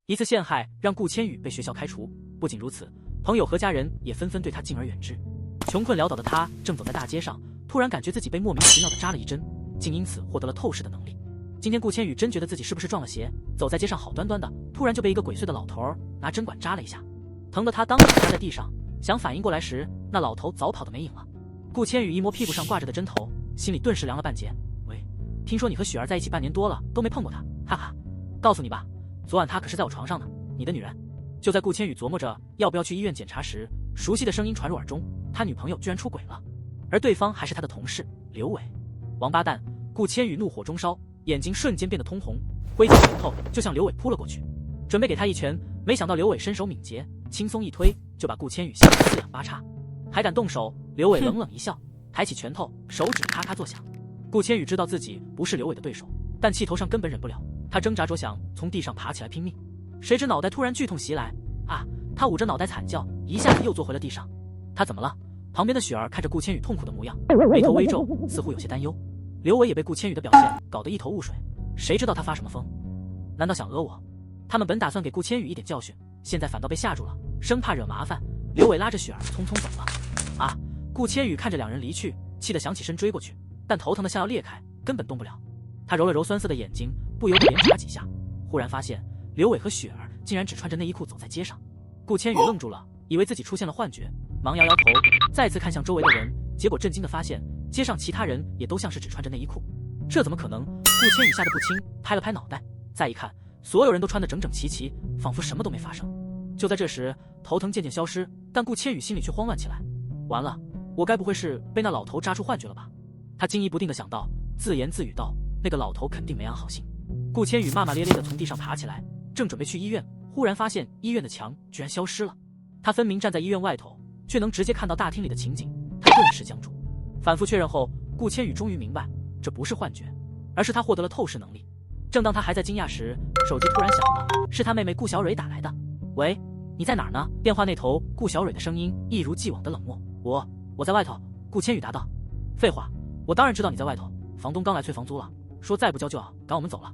一次陷害让顾千羽被学校开除，不仅如此，朋友和家人也纷纷对他敬而远之。穷困潦倒的他正走在大街上，突然感觉自己被莫名其妙的扎了一针，竟因此获得了透视的能力。今天顾千羽真觉得自己是不是撞了邪，走在街上好端端的，突然就被一个鬼祟的老头拿针管扎了一下，疼得他当场趴在地上，想反应过来时，那老头早跑得没影了。顾千羽一摸屁股上挂着的针头，心里顿时凉了半截。喂，听说你和雪儿在一起半年多了，都没碰过她，哈哈。告诉你吧，昨晚她可是在我床上呢，你的女人。就在顾千羽琢磨着要不要去医院检查时，熟悉的声音传入耳中，他女朋友居然出轨了，而对方还是他的同事刘伟。王八蛋！顾千羽怒火中烧，眼睛瞬间变得通红，挥起拳头就向刘伟扑了过去，准备给他一拳，没想到刘伟身手敏捷，轻松一推就把顾千羽吓得四仰八叉。还敢动手？刘伟冷冷一笑，抬起拳头，手指咔咔作响。顾千羽知道自己不是刘伟的对手，但气头上根本忍不了，他挣扎着想从地上爬起来拼命，谁知脑袋突然剧痛袭来，啊！他捂着脑袋惨叫，一下子又坐回了地上。他怎么了？旁边的雪儿看着顾千羽痛苦的模样，眉头微皱，似乎有些担忧。刘伟也被顾千羽的表现搞得一头雾水，谁知道他发什么疯？难道想讹我？他们本打算给顾千羽一点教训，现在反倒被吓住了，生怕惹麻烦。刘伟拉着雪儿匆匆走了。啊！顾千羽看着两人离去，气得想起身追过去，但头疼的像要裂开，根本动不了。他揉了揉酸涩的眼睛，不由得连查几下，忽然发现刘伟和雪儿竟然只穿着内衣裤走在街上。顾千羽愣住了，以为自己出现了幻觉，忙摇摇头，再次看向周围的人，结果震惊地发现街上其他人也都像是只穿着内衣裤。这怎么可能？顾千羽吓得不轻，拍了拍脑袋，再一看，所有人都穿得整整齐齐，仿佛什么都没发生。就在这时，头疼渐渐消失，但顾千羽心里却慌乱起来。完了，我该不会是被那老头扎出幻觉了吧？他惊疑不定地想到，自言自语道：那个老头肯定没安好心。顾千羽骂骂咧咧地从地上爬起来，正准备去医院，忽然发现医院的墙居然消失了。他分明站在医院外头，却能直接看到大厅里的情景，他顿时僵住。反复确认后，顾千羽终于明白，这不是幻觉，而是他获得了透视能力。正当他还在惊讶时，手机突然响了，是他妹妹顾小蕊打来的。喂，你在哪儿呢？电话那头，顾小蕊的声音一如既往的冷漠。我在外头。顾千羽答道。废话，我当然知道你在外头，房东刚来催房租了，说再不交就要赶我们走了，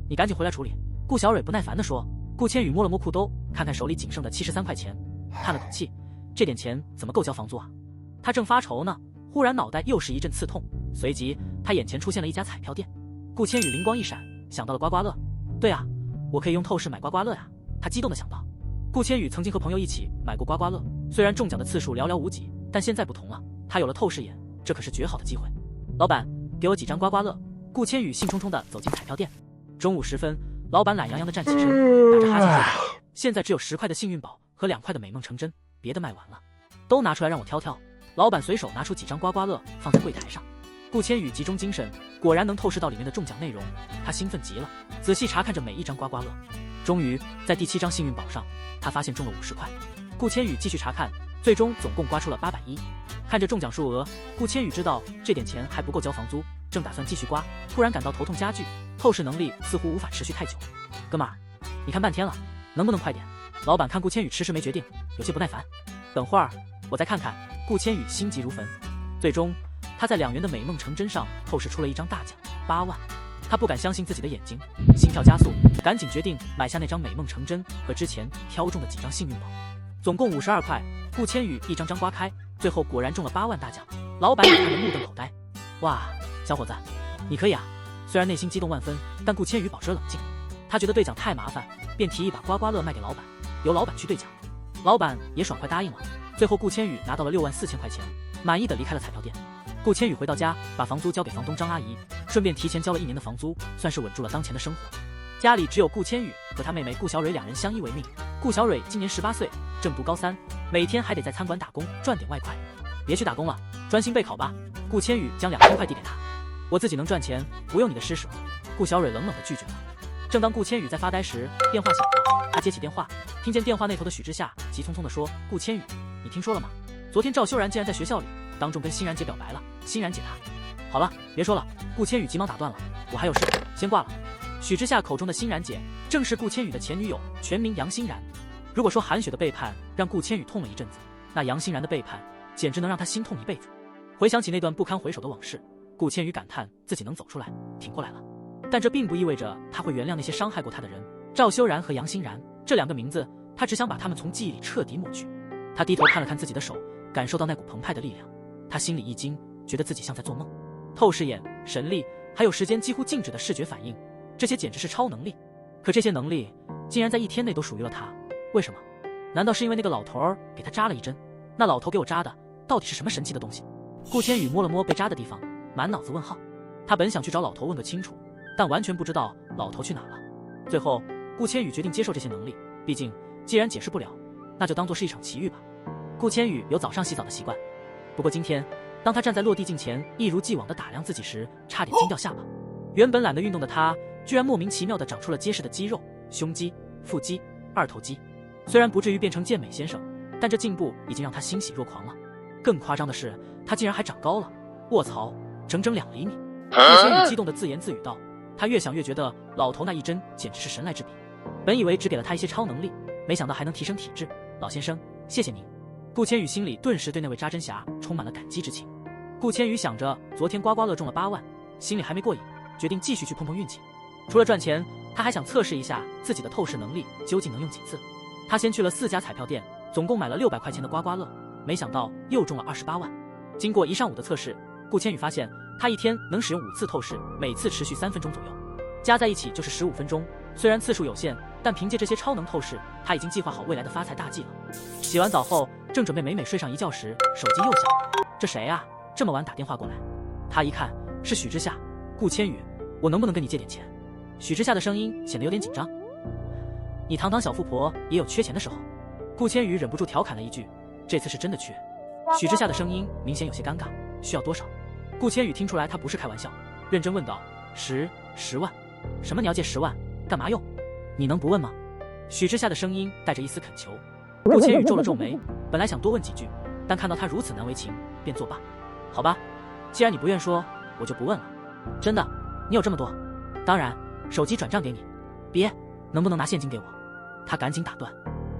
你赶紧回来处理。顾小蕊不耐烦地说。顾千羽摸了摸裤兜，看看手里仅剩的73块钱，叹了口气，这点钱怎么够交房租啊？他正发愁呢，忽然脑袋又是一阵刺痛，随即他眼前出现了一家彩票店。顾千羽灵光一闪，想到了刮刮乐。对啊，我可以用透视买刮刮乐呀，他激动地想到。顾千羽曾经和朋友一起买过刮刮乐，虽然中奖的次数寥寥无几，但现在不同了，他有了透视眼，这可是绝好的机会。老板，给我几张刮刮乐。顾千羽兴冲冲地走进彩票店。中午时分，老板懒洋洋地站起身，打着哈欠说道：现在只有10块的幸运宝和2块的美梦成真，别的卖完了，都拿出来让我挑挑。老板随手拿出几张刮刮乐放在柜台上。顾千羽集中精神，果然能透视到里面的中奖内容，他兴奋极了，仔细查看着每一张刮刮乐。终于在第7张幸运宝上，他发现中了50块。顾千羽继续查看，最终总共刮出了810。看着中奖数额，顾千羽知道这点钱还不够交房租，正打算继续刮，突然感到头痛加剧，透视能力似乎无法持续太久。哥们儿，你看半天了，能不能快点？老板看顾千羽迟迟没决定，有些不耐烦。等会儿我再看看。顾千羽心急如焚，最终他在2元的美梦成真上透视出了一张大奖，8万。他不敢相信自己的眼睛，心跳加速，赶紧决定买下那张美梦成真和之前挑中的几张幸运宝，总共52块。顾千羽一张张刮开，最后果然中了8万大奖。老板也看得目瞪口呆。哇，小伙子，你可以啊！虽然内心激动万分，但顾千羽保持了冷静。他觉得兑奖太麻烦，便提议把刮刮乐卖给老板，由老板去兑奖。老板也爽快答应了。最后顾千羽拿到了64000块钱，满意的离开了彩票店。顾千羽回到家，把房租交给房东张阿姨，顺便提前交了1年的房租，算是稳住了当前的生活。家里只有顾千羽和他妹妹顾小蕊2人相依为命。顾小蕊今年18岁，正读高3，每天还得在餐馆打工赚点外快。别去打工了，专心备考吧。顾千羽将2000块递给他。我自己能赚钱，不用你的施舍。顾小蕊冷冷地拒绝了。正当顾千羽在发呆时，电话响了。他接起电话，听见电话那头的许之夏急匆匆地说：顾千羽，你听说了吗？昨天赵修然竟然在学校里当众跟欣然姐表白了，欣然姐她……好了，别说了。顾千羽急忙打断了，我还有事，先挂了。许之夏口中的欣然姐正是顾千羽的前女友，全名杨欣然。如果说韩雪的背叛让顾千羽痛了一阵子，那杨欣然的背叛简直能让他心痛一辈子。回想起那段不堪回首的往事，顾千羽感叹自己能走出来，挺过来了。但这并不意味着他会原谅那些伤害过他的人。赵修然和杨欣然这2个名字，他只想把他们从记忆里彻底抹去。他低头看了看自己的手，感受到那股澎湃的力量，他心里一惊，觉得自己像在做梦。透视眼、神力，还有时间几乎静止的视觉反应，这些简直是超能力。可这些能力竟然在1天内都属于了他，为什么？难道是因为那个老头儿给他扎了一针？那老头给我扎的到底是什么神奇的东西？顾千羽摸了摸被扎的地方，满脑子问号。他本想去找老头问个清楚，但完全不知道老头去哪了。最后，顾千羽决定接受这些能力，毕竟既然解释不了，那就当作是一场奇遇吧。顾千羽有早上洗澡的习惯，不过今天当他站在落地镜前一如既往地打量自己时，差点惊掉下巴。原本懒得运动的他，居然莫名其妙地长出了结实的肌肉，胸肌、腹肌、二头肌。虽然不至于变成健美先生，但这进步已经让他欣喜若狂了。更夸张的是，他竟然还长高了，卧槽，整整2厘米！顾千羽激动地自言自语道，他越想越觉得老头那一针简直是神来之笔。本以为只给了他一些超能力，没想到还能提升体质。老先生，谢谢您。顾千羽心里顿时对那位扎针侠充满了感激之情。顾千羽想着昨天刮刮乐中了8万，心里还没过瘾，决定继续去碰碰运气。除了赚钱，他还想测试一下自己的透视能力究竟能用几次。他先去了4家彩票店，总共买了600块钱的刮刮乐，没想到又中了28万。经过1上午的测试，顾千羽发现他1天能使用5次透视，每次持续3分钟左右，加在一起就是15分钟。虽然次数有限，但凭借这些超能透视，他已经计划好未来的发财大计了。洗完澡后，正准备美美睡上一觉时，手机又响了。这谁啊？这么晚打电话过来？他一看是许之夏。顾千羽，我能不能跟你借点钱？许之夏的声音显得有点紧张。你堂堂小富婆也有缺钱的时候。顾千羽忍不住调侃了一句，这次是真的缺。许之夏的声音明显有些尴尬，需要多少？顾千羽听出来他不是开玩笑，认真问道：10万？什么你要借10万？干嘛用？你能不问吗？许之夏的声音带着一丝恳求。顾千羽皱了皱眉，本来想多问几句，但看到他如此难为情，便作罢。好吧，既然你不愿说，我就不问了。真的？你有这么多？当然，手机转账给你。别，能不能拿现金给我？他赶紧打断，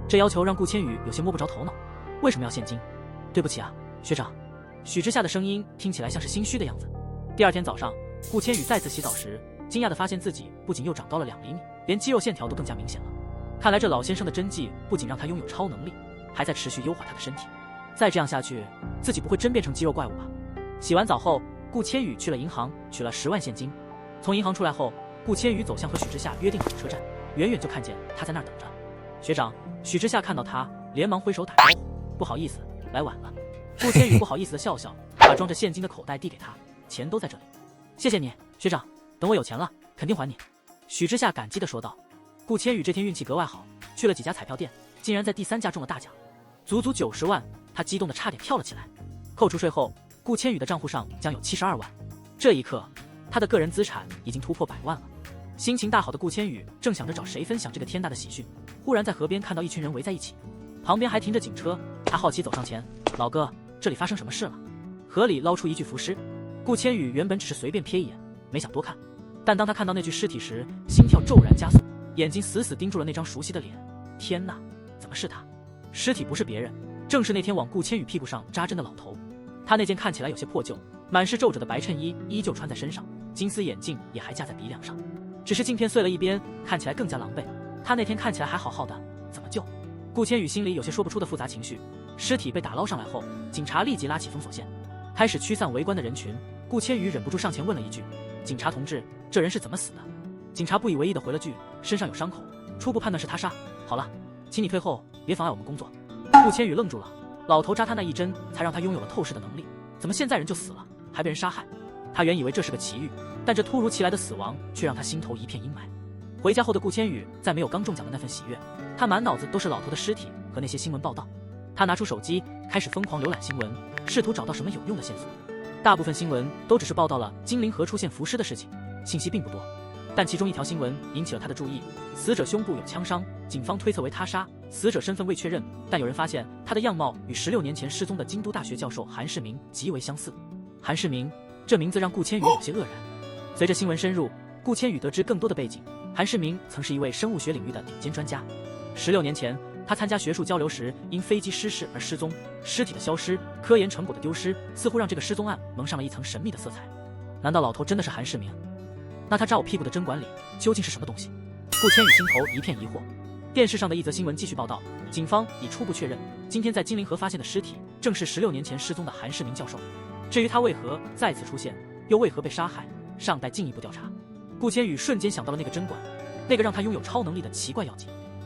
这要求让顾千羽有些摸不着头脑。为什么要现金？对不起啊，学长。许之夏的声音听起来像是心虚的样子。第2天早上，顾千羽再次洗澡时，惊讶地发现自己不仅又长高了2厘米，连肌肉线条都更加明显了。看来这老先生的针剂不仅让他拥有超能力，还在持续优化他的身体。再这样下去，自己不会真变成肌肉怪物吧？洗完澡后，顾千羽去了银行取了10万现金。从银行出来后，顾千羽走向和许之夏约定好的车站，远远就看见他在那儿等着。学长。许之夏看到他，连忙挥手打招呼，不好意思，来晚了。顾千羽不好意思的笑笑，把装着现金的口袋递给他，钱都在这里。谢谢你，学长，等我有钱了，肯定还你。许之夏感激地说道。顾千羽这天运气格外好，去了几家彩票店，竟然在第3家中了大奖，足足90万，他激动得差点跳了起来。扣除税后，顾千羽的账户上将有72万。这一刻，他的个人资产已经突破100万了。心情大好的顾千羽正想着找谁分享这个天大的喜讯，忽然在河边看到一群人围在一起，旁边还停着警车。他好奇走上前，老哥，这里发生什么事了？河里捞出一具浮尸。顾千羽原本只是随便瞥一眼，没想多看，但当他看到那具尸体时，心跳骤然加速，眼睛死死盯住了那张熟悉的脸。天哪，怎么是他？尸体不是别人，正是那天往顾千羽屁股上扎针的老头。他那件看起来有些破旧、满是皱褶的白衬衣依旧穿在身上，金丝眼镜也还架在鼻梁上，只是镜片碎了一边，看起来更加狼狈。他那天看起来还好好的，怎么就……顾千羽心里有些说不出的复杂情绪。尸体被打捞上来后，警察立即拉起封锁线，开始驱散围观的人群。顾千羽忍不住上前问了一句：“警察同志，这人是怎么死的？”警察不以为意的回了句：“身上有伤口，初步判断是他杀。好了，请你退后，别妨碍我们工作。”顾千羽愣住了，老头扎他那一针，才让他拥有了透视的能力，怎么现在人就死了，还被人杀害？他原以为这是个奇遇，但这突如其来的死亡却让他心头一片阴霾。回家后的顾千羽再没有刚中奖的那份喜悦，他满脑子都是老头的尸体和那些新闻报道。他拿出手机，开始疯狂浏览新闻，试图找到什么有用的线索。大部分新闻都只是报道了金陵河出现浮尸的事情，信息并不多。但其中一条新闻引起了他的注意，死者胸部有枪伤，警方推测为他杀，死者身份未确认，但有人发现他的样貌与16年前失踪的京都大学教授韩世明极为相似。韩世明这名字让顾千羽有些愕然。随着新闻深入，顾千羽得知更多的背景。韩世明曾是一位生物学领域的顶尖专家。16年前，他参加学术交流时因飞机失事而失踪，尸体的消失，科研成果的丢失，似乎让这个失踪案蒙上了一层神秘的色彩。难道老头真的是韩世明？那他扎我屁股的针管里究竟是什么东西？顾千羽心头一片疑惑。电视上的一则新闻继续报道，警方已初步确认，今天在金陵河发现的尸体正是16年前失踪的韩世明教授。至于他为何再次出现，又为何被杀害，尚待进一步调查。顾千羽瞬间想到了那个针管，那个让他拥有超能力的奇怪药剂。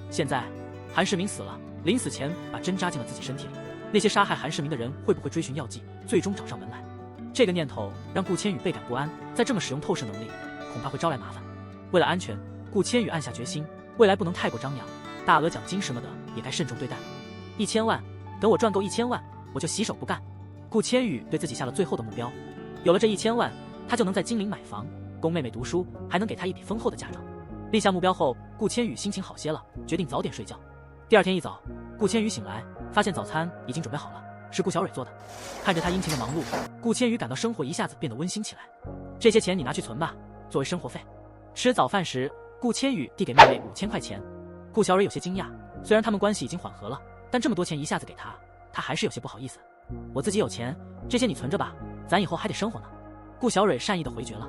现在韩世明死了，临死前把针扎进了自己身体里，那些杀害韩世明的人会不会追寻药剂，最终找上门来？这个念头让顾千羽倍感不安，再这么使用透视能力，恐怕会招来麻烦。为了安全，顾千羽暗下决心，未来不能太过张扬，大额奖金什么的也该慎重对待。1000万，等我赚够1000万，我就洗手不干。顾千羽对自己下了最后的目标，有了这1000万，他就能在金陵买房，供妹妹读书，还能给她一笔丰厚的嫁妆。立下目标后，顾千羽心情好些了，决定早点睡觉。第二天一早，顾千羽醒来，发现早餐已经准备好了，是顾小蕊做的。看着他殷勤的忙碌，顾千羽感到生活一下子变得温馨起来。这些钱你拿去存吧，作为生活费。吃早饭时，顾千羽递给妹妹5000块钱。顾小蕊有些惊讶，虽然他们关系已经缓和了，但这么多钱一下子给他，他还是有些不好意思。我自己有钱，这些你存着吧，咱以后还得生活呢。顾小蕊善意的回绝了。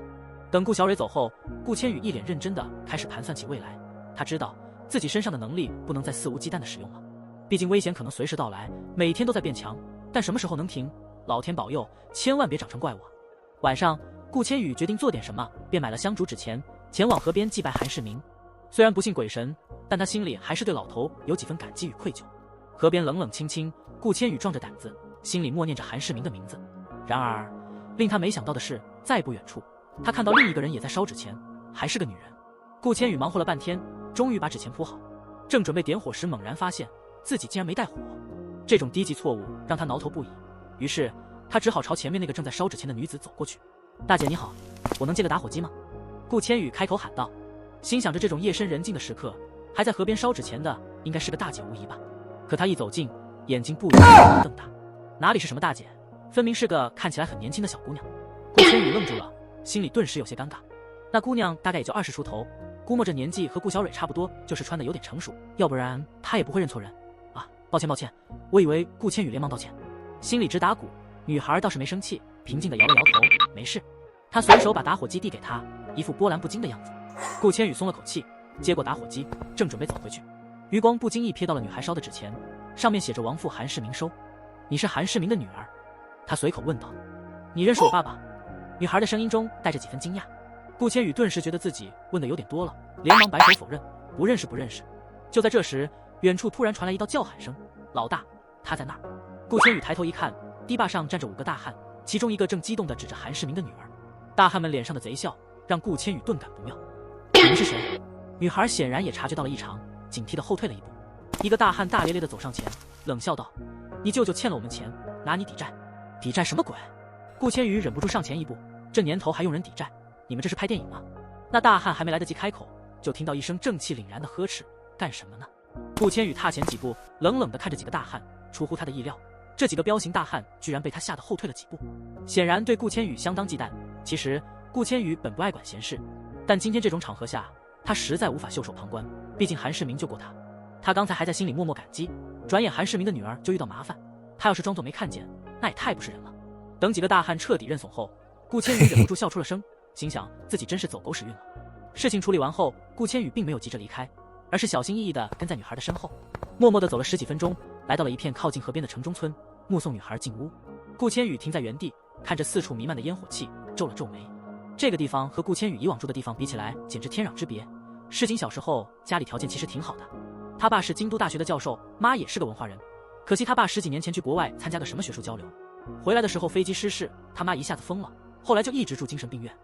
等顾小蕊走后，顾千羽一脸认真的开始盘算起未来。他知道自己身上的能力不能再肆无忌惮的使用了，毕竟危险可能随时到来，每天都在变强，但什么时候能停？老天保佑，千万别长成怪物。晚上，顾千羽决定做点什么，便买了香烛纸钱，前往河边祭拜韩世明。虽然不信鬼神，但他心里还是对老头有几分感激与愧疚。河边冷冷清清，顾千羽壮着胆子，心里默念着韩世明的名字。然而，令他没想到的是，在不远处，他看到另一个人也在烧纸钱，还是个女人。顾千羽忙活了半天，终于把纸钱铺好，正准备点火时，猛然发现自己竟然没带火。这种低级错误让他挠头不已，于是他只好朝前面那个正在烧纸钱的女子走过去。大姐你好，我能借个打火机吗？顾千羽开口喊道，心想着这种夜深人静的时刻，还在河边烧纸钱的应该是个大姐无疑吧。可他一走近，眼睛不由得瞪大，哪里是什么大姐，分明是个看起来很年轻的小姑娘。顾千羽愣住了，心里顿时有些尴尬。那姑娘大概也就20出头，估摸着年纪和顾小蕊差不多，就是穿的有点成熟，要不然她也不会认错人啊。抱歉，我以为。顾千羽连忙道歉，心里直打鼓。女孩倒是没生气，平静地摇了摇头，没事。她随手把打火机递给她，一副波澜不惊的样子。顾千羽松了口气，接过打火机，正准备走回去，余光不经意瞥到了女孩烧的纸钱，上面写着亡父韩世明收。你是韩世明的女儿？他随口问道。你认识我爸爸？女孩的声音中带着几分惊讶。顾千羽顿时觉得自己问的有点多了，连忙摆手否认，不认识。就在这时，远处突然传来一道叫喊声，老大，他在那儿。顾千羽抬头一看，堤坝上站着5个大汉，其中一个正激动地指着韩世明的女儿。大汉们脸上的贼笑让顾千羽顿感不妙。你们是谁？女孩显然也察觉到了异常，警惕地后退了一步。一个大汉大咧咧地走上前，冷笑道，你舅舅欠了我们钱，拿你抵债。抵债什么鬼？顾千羽忍不住上前一步，这年头还用人抵债？你们这是拍电影吗？那大汉还没来得及开口，就听到一声正气凛然的呵斥，干什么呢？顾千羽踏前几步，冷冷地看着几个大汉。出乎他的意料，这几个彪形大汉居然被他吓得后退了几步，显然对顾千羽相当忌惮。其实顾千羽本不爱管闲事，但今天这种场合下，他实在无法袖手旁观，毕竟韩世明救过他。他刚才还在心里默默感激，转眼韩世明的女儿就遇到麻烦，他要是装作没看见，那也太不是人了。等几个大汉彻底认怂后，顾千羽忍不住笑出了声，心想自己真是走狗屎运了。事情处理完后，顾千羽并没有急着离开，而是小心翼翼地跟在女孩的身后，默默地走了10几分钟，来到了一片靠近河边的城中村，目送女孩进屋。顾千羽停在原地，看着四处弥漫的烟火气，皱了皱眉。这个地方和顾千羽以往住的地方比起来，简直天壤之别。世锦小时候家里条件其实挺好的，他爸是京都大学的教授，妈也是个文化人。可惜他爸10几年前去国外参加个什么学术交流，回来的时候飞机失事，他妈一下子疯了，后来就一直住精神病院。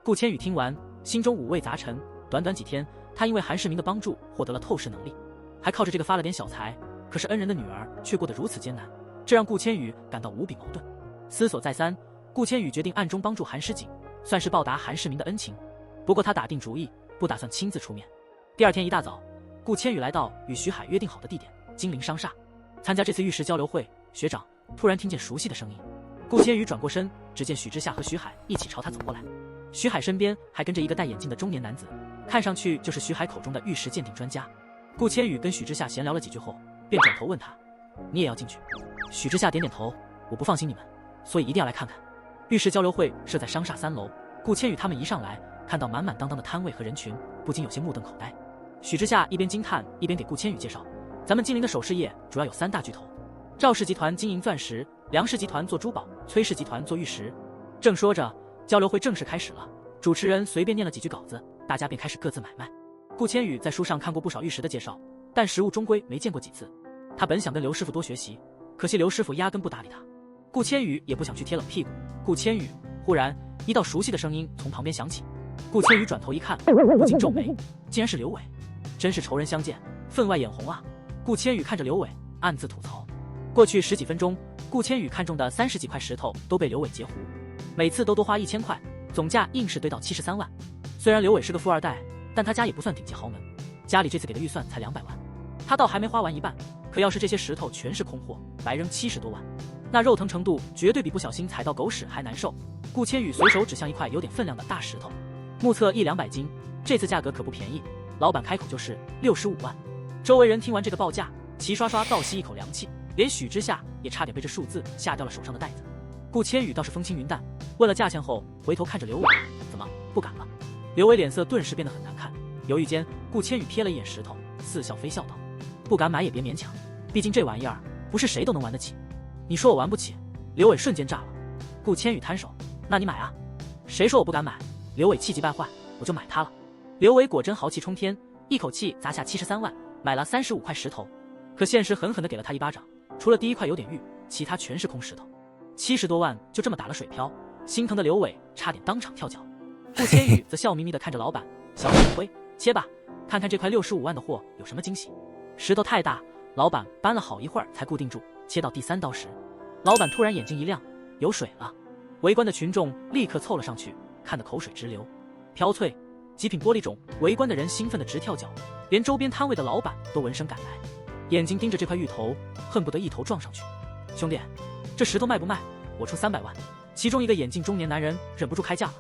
顾千羽听完，心中五味杂陈。短短几天，他因为韩世明的帮助获得了透视能力，还靠着这个发了点小财。可是恩人的女儿却过得如此艰难，这让顾千羽感到无比矛盾。思索再三，顾千羽决定暗中帮助韩世锦，算是报答韩世明的恩情。不过他打定主意，不打算亲自出面。第二天一大早，顾千羽来到与徐海约定好的地点金陵商厦，参加这次玉石交流会。学长突然听见熟悉的声音，顾千羽转过身，只见许之夏和徐海一起朝他走过来。徐海身边还跟着一个戴眼镜的中年男子，看上去就是徐海口中的玉石鉴定专家。顾千羽跟许之夏闲聊了几句后，便转头问他，你也要进去？许之夏点点头，我不放心你们，所以一定要来看看。玉石交流会设在商厦3楼，顾千羽他们一上来看到满满当当的摊位和人群，不禁有些目瞪口呆。许之夏一边惊叹一边给顾千羽介绍，咱们金陵的首饰业主要有3大巨头，赵氏集团经营钻石，梁氏集团做珠宝，崔氏集团做玉石。正说着，交流会正式开始了，主持人随便念了几句稿子，大家便开始各自买卖。顾千羽在书上看过不少玉石的介绍，但实物终归没见过几次。他本想跟刘师傅多学习，可惜刘师傅压根不搭理他。顾千羽也不想去贴冷屁股。顾千羽，忽然一道熟悉的声音从旁边响起。顾千羽转头一看，不禁皱眉，竟然是刘伟，真是仇人相见，分外眼红啊！顾千羽看着刘伟，暗自吐槽。过去10几分钟，顾千羽看中的30几块石头都被刘伟截胡，每次都多花1000块，总价硬是堆到73万。虽然刘伟是个富二代，但他家也不算顶级豪门，家里这次给的预算才200万，他倒还没花完一半。可要是这些石头全是空货，白扔70多万，那肉疼程度绝对比不小心踩到狗屎还难受。顾千羽随手指向一块有点分量的大石头，目测100-200斤，这次价格可不便宜。老板开口就是65万。周围人听完这个报价，齐刷刷倒吸一口凉气，连许之夏也差点被这数字吓掉了手上的袋子。顾千羽倒是风轻云淡，问了价钱后回头看着刘伟，怎么不敢了？刘伟脸色顿时变得很难看，犹豫间，顾千羽瞥了一眼石头，似笑非笑道，不敢买也别勉强，毕竟这玩意儿不是谁都能玩得起。你说我玩不起？刘伟瞬间炸了。顾千羽摊手，那你买啊？谁说我不敢买？刘伟气急败坏，我就买它了。刘伟果真豪气冲天，一口气砸下73万，买了35块石头。可现实狠狠地给了他一巴掌，除了第一块有点玉，其他全是空石头。70多万就这么打了水漂，心疼的刘伟差点当场跳脚。顾千羽则笑眯眯地看着老板，小手一挥，切吧，看看这块65万的货有什么惊喜。石头太大，老板搬了好一会儿才固定住，切到第3刀时，老板突然眼睛一亮，有水了。围观的群众立刻凑了上去，看得口水直流。飘脆，极品玻璃种，围观的人兴奋得直跳脚，连周边摊位的老板都闻声赶来，眼睛盯着这块玉头，恨不得一头撞上去。兄弟，这石头卖不卖？我出300万。其中一个眼镜中年男人忍不住开价了。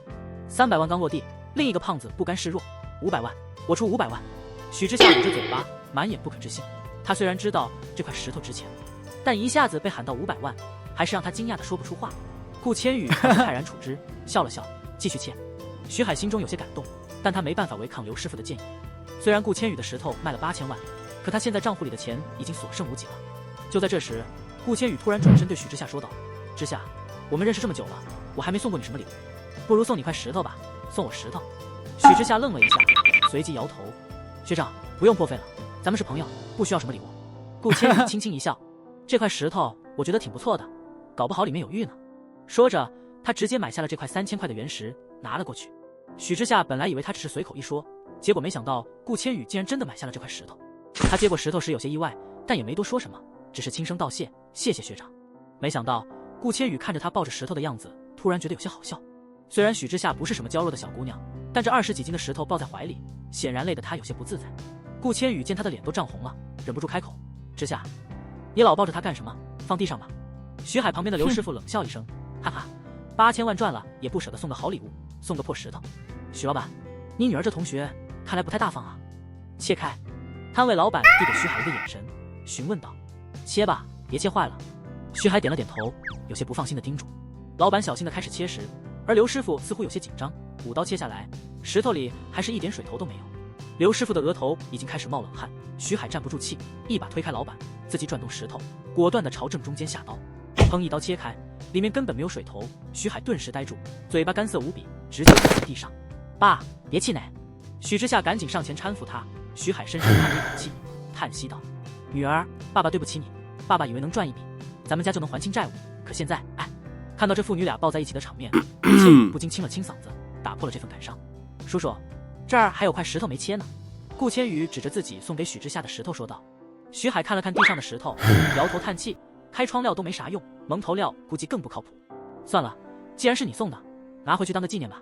300万刚落地，另一个胖子不甘示弱，500万，我出500万。许之夏捂着嘴巴，满眼不可置信。他虽然知道这块石头值钱，但一下子被喊到500万，还是让他惊讶的说不出话。顾千羽泰然处之，笑了笑，继续切。徐海心中有些感动，但他没办法违抗刘师傅的建议。虽然顾千羽的石头卖了8000万，可他现在账户里的钱已经所剩无几了。就在这时，顾千羽突然转身对许之夏说道：“之夏，我们认识这么久了，我还没送过你什么礼物，不如送你块石头吧，送我石头。”许之夏愣了一下，随即摇头：“学长，不用破费了，咱们是朋友，不需要什么礼物。”顾千羽轻轻一笑：“这块石头我觉得挺不错的，搞不好里面有玉呢。”说着，他直接买下了这块3000块的原石，拿了过去。许之夏本来以为他只是随口一说，结果没想到顾千羽竟然真的买下了这块石头。他接过石头时有些意外，但也没多说什么，只是轻声道谢：“谢谢学长。”没想到顾千羽看着他抱着石头的样子，突然觉得有些好笑。虽然许之夏不是什么娇弱的小姑娘，但这20几斤的石头抱在怀里，显然累得她有些不自在。顾千羽见她的脸都涨红了，忍不住开口：“之夏，你老抱着她干什么？放地上吧。”徐海旁边的刘师傅冷笑一声：“哈哈，8000万赚了也不舍得送个好礼物，送个破石头。许老板，你女儿这同学看来不太大方啊。”切开。摊位老板递给徐海一个眼神，询问道：“切吧，别切坏了。”徐海点了点头，有些不放心的叮嘱。老板小心的开始切石，而刘师傅似乎有些紧张，5刀切下来，石头里还是一点水头都没有。刘师傅的额头已经开始冒冷汗，徐海站不住气，一把推开老板，自己转动石头，果断的朝正中间下刀。砰，一刀切开，里面根本没有水头，徐海顿时呆住，嘴巴干涩无比，直接倒在地上。“爸，别气馁。”许之夏赶紧上前搀扶他。徐海深深叹了一口气，叹息道：“女儿，爸爸对不起你，爸爸以为能赚一笔，咱们家就能还清债务，可现在，哎。”看到这父女俩抱在一起的场面，千羽不禁清了清嗓子，打破了这份感伤。“叔叔，这儿还有块石头没切呢。”顾千羽指着自己送给许之夏的石头说道。徐海看了看地上的石头，摇头叹气：“开窗料都没啥用，蒙头料估计更不靠谱。算了，既然是你送的，拿回去当个纪念吧。”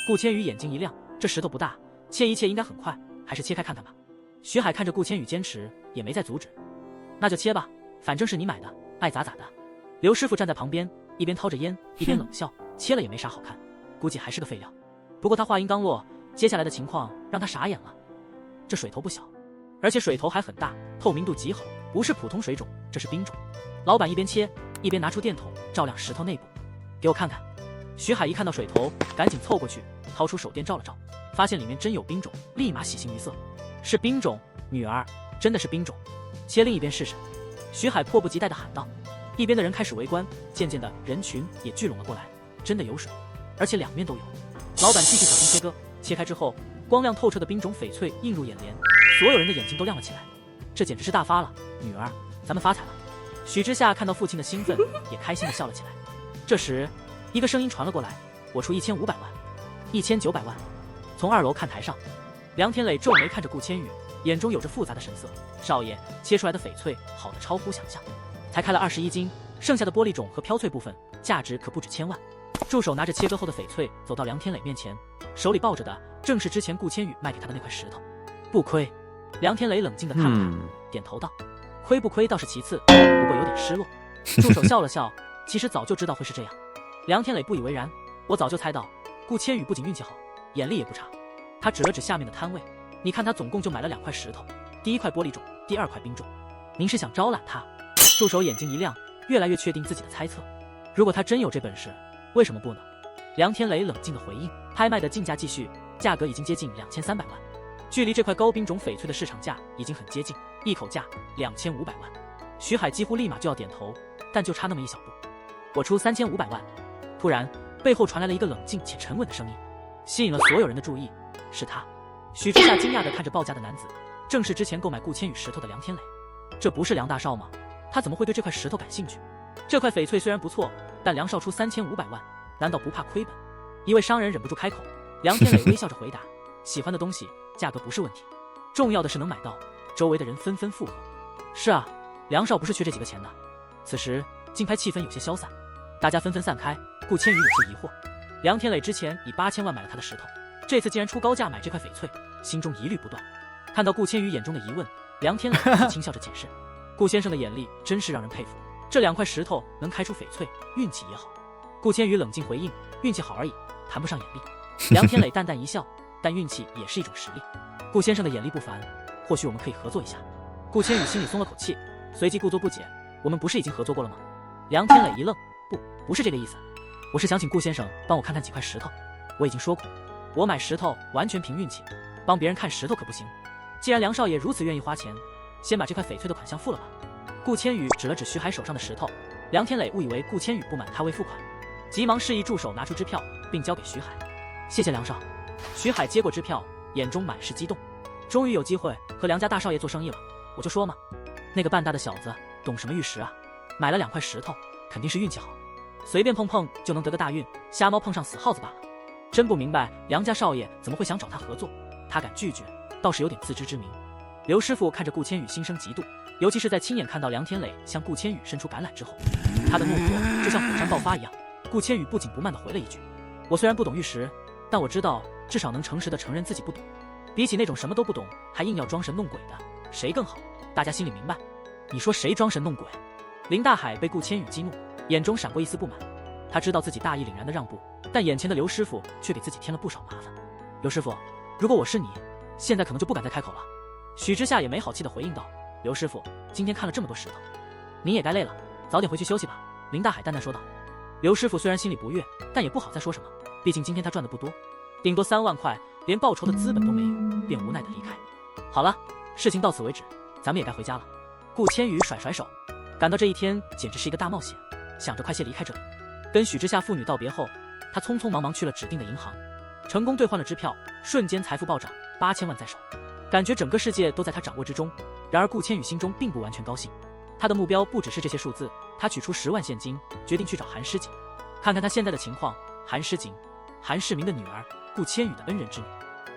顾千羽眼睛一亮，这石头不大，切一切应该很快，还是切开看看吧。徐海看着顾千羽坚持，也没再阻止。“那就切吧，反正是你买的，爱咋咋的。”刘师傅站在旁边，一边掏着烟，一边冷笑：“切了也没啥好看，估计还是个废料。”不过他话音刚落，接下来的情况让他傻眼了。这水头不小，而且水头还很大，透明度极好，不是普通水种，这是冰种。老板一边切，一边拿出电筒照亮石头内部：“给我看看。”徐海一看到水头，赶紧凑过去，掏出手电照了照，发现里面真有冰种，立马喜形于色。是兵种，女儿，真的是兵种。切另一边试试。徐海迫不及待地喊道。一边的人开始围观，渐渐的人群也聚拢了过来。真的有水，而且两面都有。老板继续小心切割，切开之后，光亮透彻的冰种翡翠映入眼帘，所有人的眼睛都亮了起来。这简直是大发了，女儿，咱们发财了。许之夏看到父亲的兴奋，也开心地笑了起来。这时，一个声音传了过来：“我出1500万，1900万。”从2楼看台上，梁天磊皱眉看着顾千羽，眼中有着复杂的神色。少爷，切出来的翡翠好的超乎想象，才开了21斤，剩下的玻璃种和飘翠部分价值可不止1000万。助手拿着切割后的翡翠走到梁天磊面前，手里抱着的正是之前顾千羽卖给他的那块石头。不亏。梁天磊冷静地看了他，点头道：“亏不亏倒是其次，不过有点失落。”助手笑了笑，其实早就知道会是这样。梁天磊不以为然：“我早就猜到，顾千羽不仅运气好，眼力也不差。”他指了指下面的摊位：“你看他总共就买了2块石头，第1块玻璃种，第2块冰种。您是想招揽他？”助手眼睛一亮，越来越确定自己的猜测。如果他真有这本事，为什么不呢？梁天磊冷静地回应。拍卖的竞价继续，价格已经接近2300万，距离这块高冰种翡翠的市场价已经很接近，一口价2500万。徐海几乎立马就要点头，但就差那么一小步。我出3500万。突然，背后传来了一个冷静且沉稳的声音，吸引了所有人的注意。是他。许之夏惊讶地看着报价的男子，正是之前购买顾千羽石头的梁天磊。这不是梁大少吗？他怎么会对这块石头感兴趣？这块翡翠虽然不错，但梁少出3500万，难道不怕亏本？一位商人忍不住开口。梁天磊微笑着回答：“喜欢的东西，价格不是问题，重要的是能买到。”周围的人纷纷附和。是啊，梁少不是缺这几个钱的。此时竞拍气氛有些消散，大家纷纷散开。顾千羽有些疑惑，梁天磊之前以8000万买了他的石头，这次竟然出高价买这块翡翠，心中疑虑不断。看到顾千羽眼中的疑问，梁天磊轻笑着解释：“顾先生的眼力真是让人佩服，这2块石头能开出翡翠，运气也好。”顾千羽冷静回应：“运气好而已，谈不上眼力。”梁天磊淡淡一笑：“但运气也是一种实力。顾先生的眼力不凡，或许我们可以合作一下。”顾千羽心里松了口气，随即故作不解：“我们不是已经合作过了吗？”梁天磊一愣：“不是这个意思，我是想请顾先生帮我看看几块石头。我已经说过，我买石头完全凭运气，帮别人看石头可不行。既然梁少爷如此愿意花钱，先把这块翡翠的款项付了吧。”顾千羽指了指徐海手上的石头，梁天磊误以为顾千羽不满他未付款，急忙示意助手拿出支票，并交给徐海：“谢谢梁少。”徐海接过支票，眼中满是激动，终于有机会和梁家大少爷做生意了。我就说嘛，那个半大的小子懂什么玉石啊？买了2块石头，肯定是运气好，随便碰碰就能得个大运，瞎猫碰上死耗子罢了。真不明白梁家少爷怎么会想找他合作，他敢拒绝，倒是有点自知之明。刘师傅看着顾千羽心生嫉妒，尤其是在亲眼看到梁天磊向顾千羽伸出橄榄之后，他的怒火就像火山爆发一样。顾千羽不紧不慢地回了一句：“我虽然不懂玉石，但我知道至少能诚实地承认自己不懂，比起那种什么都不懂还硬要装神弄鬼的，谁更好？大家心里明白。”你说谁装神弄鬼？林大海被顾千羽激怒，眼中闪过一丝不满。他知道自己大义凛然的让步，但眼前的刘师傅却给自己添了不少麻烦。刘师傅，如果我是你，现在可能就不敢再开口了。许之夏也没好气地回应道：“刘师傅，今天看了这么多石头，你也该累了，早点回去休息吧。”林大海淡淡说道。刘师傅虽然心里不悦，但也不好再说什么，毕竟今天他赚的不多，顶多3万块，连报仇的资本都没有，便无奈地离开。好了，事情到此为止，咱们也该回家了。顾千羽甩甩手，赶到这一天简直是一个大冒险，想着快些离开这里。跟许之夏父女道别后，他匆匆忙忙去了指定的银行，成功兑换了支票，瞬间财富暴涨，8000万在手，感觉整个世界都在他掌握之中。然而顾千羽心中并不完全高兴，他的目标不只是这些数字。他取出10万现金，决定去找韩诗锦，看看他现在的情况。韩诗锦，韩世民的女儿，顾千羽的恩人之女。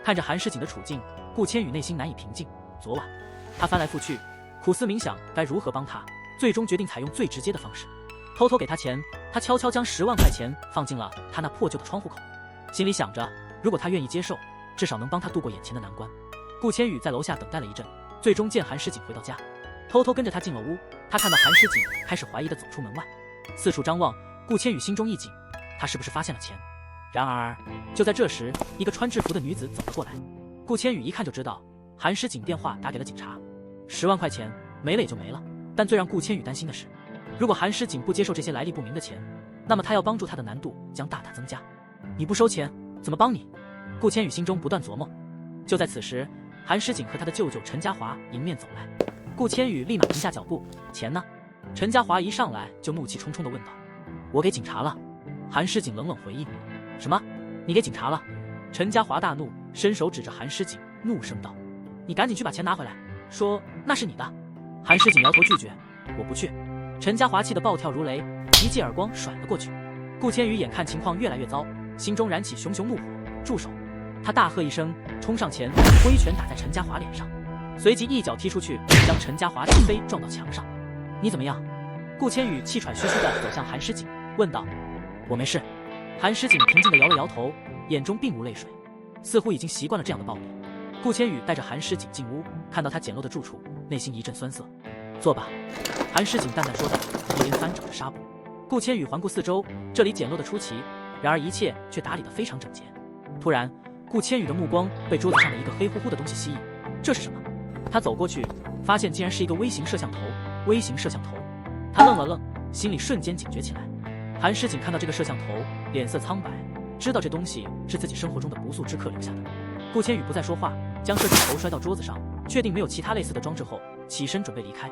看着韩诗锦的处境，顾千羽内心难以平静。昨晚他翻来覆去，苦思冥想该如何帮他，最终决定采用最直接的方式，偷偷给他钱。他悄悄将10万块钱放进了他那破旧的窗户口，心里想着，如果他愿意接受，至少能帮他度过眼前的难关。顾千羽在楼下等待了一阵，最终见韩诗锦回到家，偷偷跟着他进了屋。他看到韩诗锦开始怀疑地走出门外，四处张望。顾千羽心中一紧，他是不是发现了钱？然而就在这时，一个穿制服的女子走了过来。顾千羽一看就知道，韩诗锦电话打给了警察。10万块钱没了也就没了，但最让顾千羽担心的是，如果韩诗锦不接受这些来历不明的钱，那么他要帮助他的难度将大大增加。你不收钱怎么帮你？顾千羽心中不断琢磨。就在此时，韩诗锦和他的舅舅陈家华迎面走来。顾千羽立马停下脚步，钱呢？陈家华一上来就怒气冲冲地问道。我给警察了。韩诗锦冷冷回应。什么？你给警察了？陈家华大怒，伸手指着韩诗锦，怒声道：你赶紧去把钱拿回来，说那是你的。韩诗锦摇头拒绝，我不去。陈家华气得暴跳如雷，一记耳光甩了过去。顾千羽眼看情况越来越糟，心中燃起熊熊怒火，住手！他大喝一声，冲上前挥拳打在陈家华脸上，随即一脚踢出去，将陈家华踢飞，撞到墙上。你怎么样？顾千羽气喘吁吁地走向韩诗锦，问道。我没事。韩诗锦平静地摇了摇头，眼中并无泪水，似乎已经习惯了这样的暴力。顾千羽带着韩诗锦进屋，看到他简陋的住处，内心一阵酸涩。坐吧。韩诗锦淡淡说道，一边翻找着纱布。顾千羽环顾四周，这里简陋的出奇，然而一切却打理得非常整洁。突然，顾千羽的目光被桌子上的一个黑乎乎的东西吸引，这是什么？他走过去，发现竟然是一个微型摄像头。微型摄像头，他愣了愣，心里瞬间警觉起来。韩诗锦看到这个摄像头，脸色苍白，知道这东西是自己生活中的不速之客留下的。顾千羽不再说话，将摄像头摔到桌子上，确定没有其他类似的装置后，起身准备离开。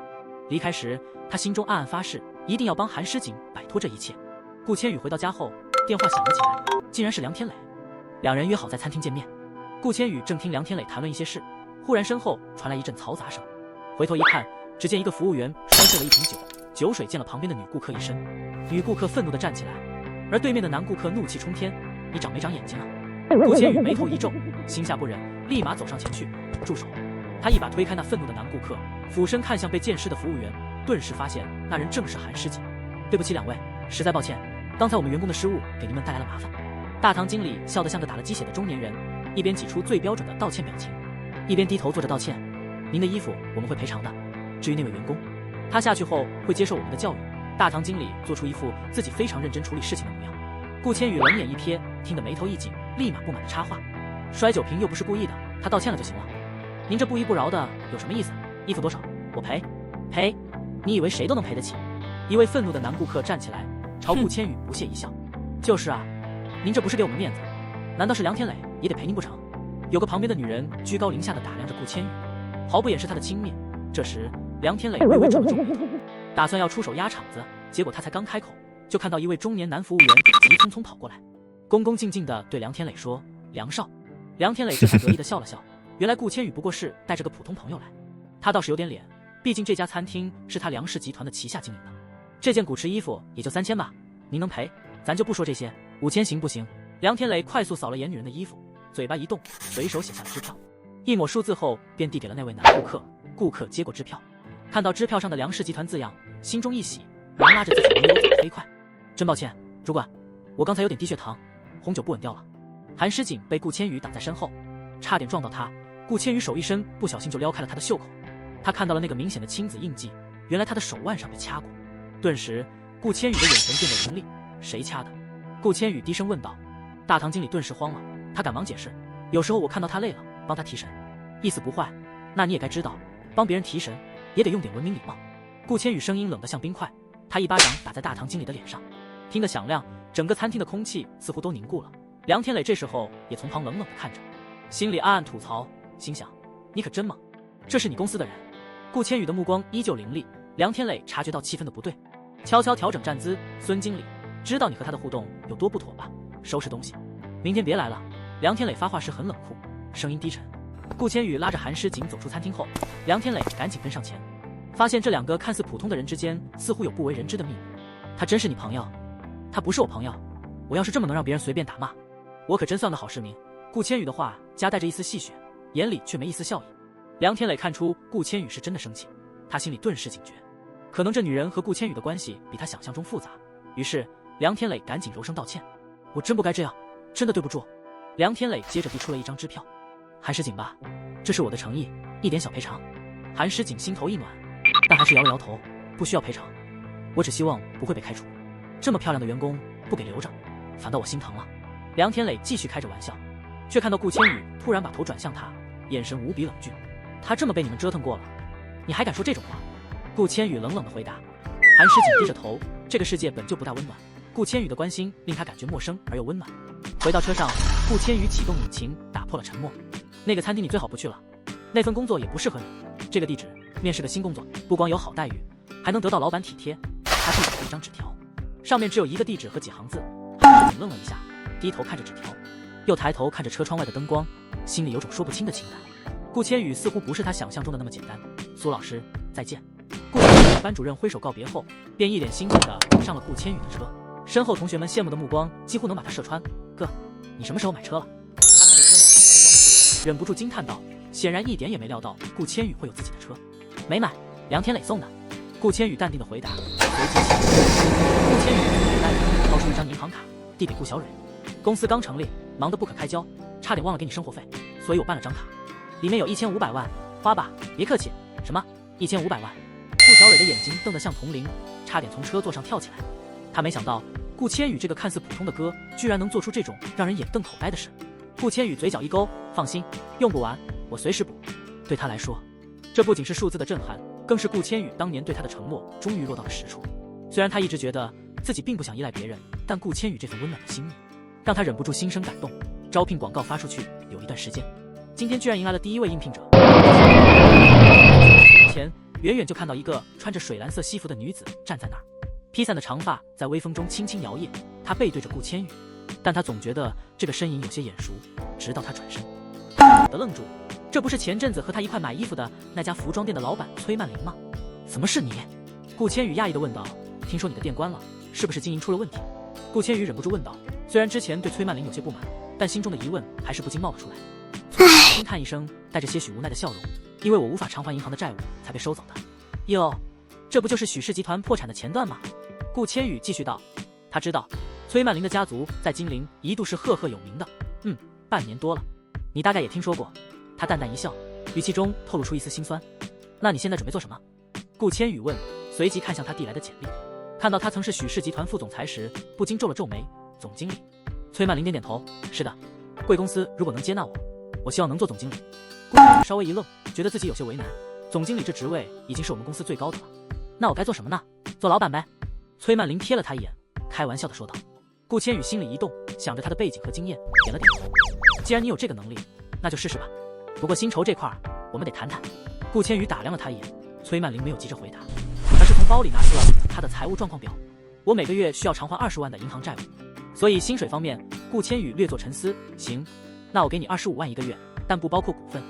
离开时，他心中暗暗发誓，一定要帮韩诗锦摆脱这一切。顾千羽回到家后，电话响了起来，竟然是梁天磊。两人约好在餐厅见面。顾千羽正听梁天磊谈论一些事，忽然身后传来一阵嘈杂声，回头一看，只见一个服务员摔碎了一瓶酒，酒水溅了旁边的女顾客一身。女顾客愤怒地站起来，而对面的男顾客怒气冲天，你长没长眼睛啊？顾千羽眉头一皱，心下不忍，立马走上前去，住手！他一把推开那愤怒的男顾客，俯身看向被溅湿的服务员，顿时发现那人正是韩诗锦。对不起两位，实在抱歉，刚才我们员工的失误给您们带来了麻烦。大堂经理笑得像个打了鸡血的中年人，一边挤出最标准的道歉表情，一边低头做着道歉。您的衣服我们会赔偿的，至于那位员工，他下去后会接受我们的教育。大堂经理做出一副自己非常认真处理事情的模样。顾千羽冷眼一瞥，听得眉头一紧，立马不满地插话：摔酒瓶又不是故意的，他道歉了就行了。您这不依不饶的有什么意思？衣服多少？我赔。赔？你以为谁都能赔得起？一位愤怒的男顾客站起来，朝顾千羽不屑一笑：就是啊，您这不是给我们面子，难道是梁天磊也得赔您不成？有个旁边的女人居高临下地打量着顾千羽，毫不掩饰她的轻蔑。这时梁天磊微微皱了皱，打算要出手压场子，结果他才刚开口，就看到一位中年男服务员急匆匆跑过来，恭恭敬敬地对梁天磊说：梁少。梁天磊这才得意地笑了笑，原来顾千羽不过是带着个普通朋友来，他倒是有点脸，毕竟这家餐厅是他梁氏集团的旗下经营的。这件古驰衣服也就3000吧，您能赔，咱就不说这些，5000行不行？梁天磊快速扫了眼女人的衣服，嘴巴一动，随手写下了支票，一抹数字后便递给了那位男顾客。顾客接过支票，看到支票上的梁氏集团字样，心中一喜，忙拉着自己女友走得飞快。真抱歉，主管，我刚才有点低血糖，红酒不稳掉了。韩诗锦被顾千羽挡在身后，差点撞到他。顾千羽手一伸，不小心就撩开了他的袖口。他看到了那个明显的青紫印记，原来他的手腕上被掐过。顿时，顾千羽的眼神变得凌厉。谁掐的？顾千羽低声问道。大堂经理顿时慌了，他赶忙解释：有时候我看到他累了，帮他提神。意思不坏，那你也该知道，帮别人提神也得用点文明礼貌。顾千羽声音冷得像冰块，他一巴掌打在大堂经理的脸上，听得响亮，整个餐厅的空气似乎都凝固了。梁天磊这时候也从旁冷冷地看着，心里暗暗吐槽，心想：你可真猛，这是你公司的人。顾千羽的目光依旧凌厉，梁天磊察觉到气氛的不对，悄悄调整站姿：孙经理，知道你和他的互动有多不妥吧？收拾东西，明天别来了。梁天磊发话时很冷酷，声音低沉。顾千羽拉着韩诗锦走出餐厅后，梁天磊赶紧跟上前，发现这两个看似普通的人之间似乎有不为人知的秘密。他真是你朋友？他不是我朋友，我要是这么能让别人随便打骂，我可真算个好市民。顾千羽的话夹带着一丝戏谑，眼里却没一丝笑意。梁天磊看出顾千羽是真的生气，他心里顿时警觉，可能这女人和顾千羽的关系比他想象中复杂。于是梁天磊赶紧柔声道歉：我真不该这样，真的对不住。梁天磊接着递出了一张支票：韩诗锦吧，这是我的诚意，一点小赔偿。韩诗锦心头一暖，但还是摇了摇头：不需要赔偿，我只希望不会被开除。这么漂亮的员工不给留着，反倒我心疼了。梁天磊继续开着玩笑，却看到顾千羽突然把头转向他，眼神无比冷峻。他这么被你们折腾过了，你还敢说这种话？顾千羽冷冷地回答。韩诗锦低着头，这个世界本就不大温暖，顾千羽的关心令他感觉陌生而又温暖。回到车上，顾千羽启动引擎，打破了沉默。那个餐厅你最好不去了，那份工作也不适合你。这个地址面试个新工作，不光有好待遇，还能得到老板体贴。他递给他一张纸条，上面只有一个地址和几行字。他愣了一下，低头看着纸条，又抬头看着车窗外的灯光，心里有种说不清的情感。顾千羽似乎不是他想象中的那么简单。苏老师，再见。顾千羽和班主任挥手告别后，便一脸兴奋地上了顾千羽的车。身后同学们羡慕的目光几乎能把他射穿。哥，你什么时候买车了？他看着车辆装饰，忍不住惊叹道，显然一点也没料到顾千羽会有自己的车。没买，梁天磊送的。顾千羽淡定地回答，随即起身。顾千羽从口袋里掏出一张银行卡，递给顾小蕊。公司刚成立，忙得不可开交，差点忘了给你生活费，所以我办了张卡，里面有1500万，花吧。别客气。什么？1500万？顾小蕊的眼睛瞪得像铜铃，差点从车座上跳起来。他没想到顾千羽这个看似普通的哥，居然能做出这种让人眼瞪口呆的事。顾千羽嘴角一勾，放心，用不完我随时补。对他来说，这不仅是数字的震撼，更是顾千羽当年对他的承诺终于落到了实处。虽然他一直觉得自己并不想依赖别人，但顾千羽这份温暖的心意，让他忍不住心生感动。招聘广告发出去有一段时间，今天居然迎来了第一位应聘者。前远远就看到一个穿着水蓝色西服的女子站在那儿，披散的长发在微风中轻轻摇曳。她背对着顾千羽，但他总觉得这个身影有些眼熟，直到他转身，他猛地愣住。这不是前阵子和他一块买衣服的那家服装店的老板崔曼玲吗？怎么是你？顾千羽讶异地问道。听说你的店关了，是不是经营出了问题？顾千羽忍不住问道。虽然之前对崔曼玲有些不满，但心中的疑问还是不禁冒了出来。崔曼玲轻叹一声，带着些许无奈的笑容，因为我无法偿还银行的债务才被收走的。哟，这不就是许氏集团破产的前段吗？顾千羽继续道。他知道崔曼玲的家族在金陵一度是赫赫有名的。半年多了，你大概也听说过。他淡淡一笑，语气中透露出一丝心酸。那你现在准备做什么？顾千羽问，随即看向他递来的简历。看到他曾是许氏集团副总裁时，不禁皱了皱眉。总经理？崔曼玲点点头，是的，贵公司如果能接纳我，我希望能做总经理。顾千羽稍微一愣，觉得自己有些为难。总经理这职位已经是我们公司最高的了，那我该做什么呢？做老板呗。崔曼玲瞥了他一眼，开玩笑地说道。顾千羽心里一动，想着他的背景和经验，点了点头。既然你有这个能力，那就试试吧。不过薪酬这块我们得谈谈。顾千羽打量了他一眼，崔曼玲没有急着回答，而是从包里拿出了他的财务状况表。我每个月需要偿还20万的银行债务，所以薪水方面，顾千羽略作沉思。行，那我给你25万一个月，但不包括股份。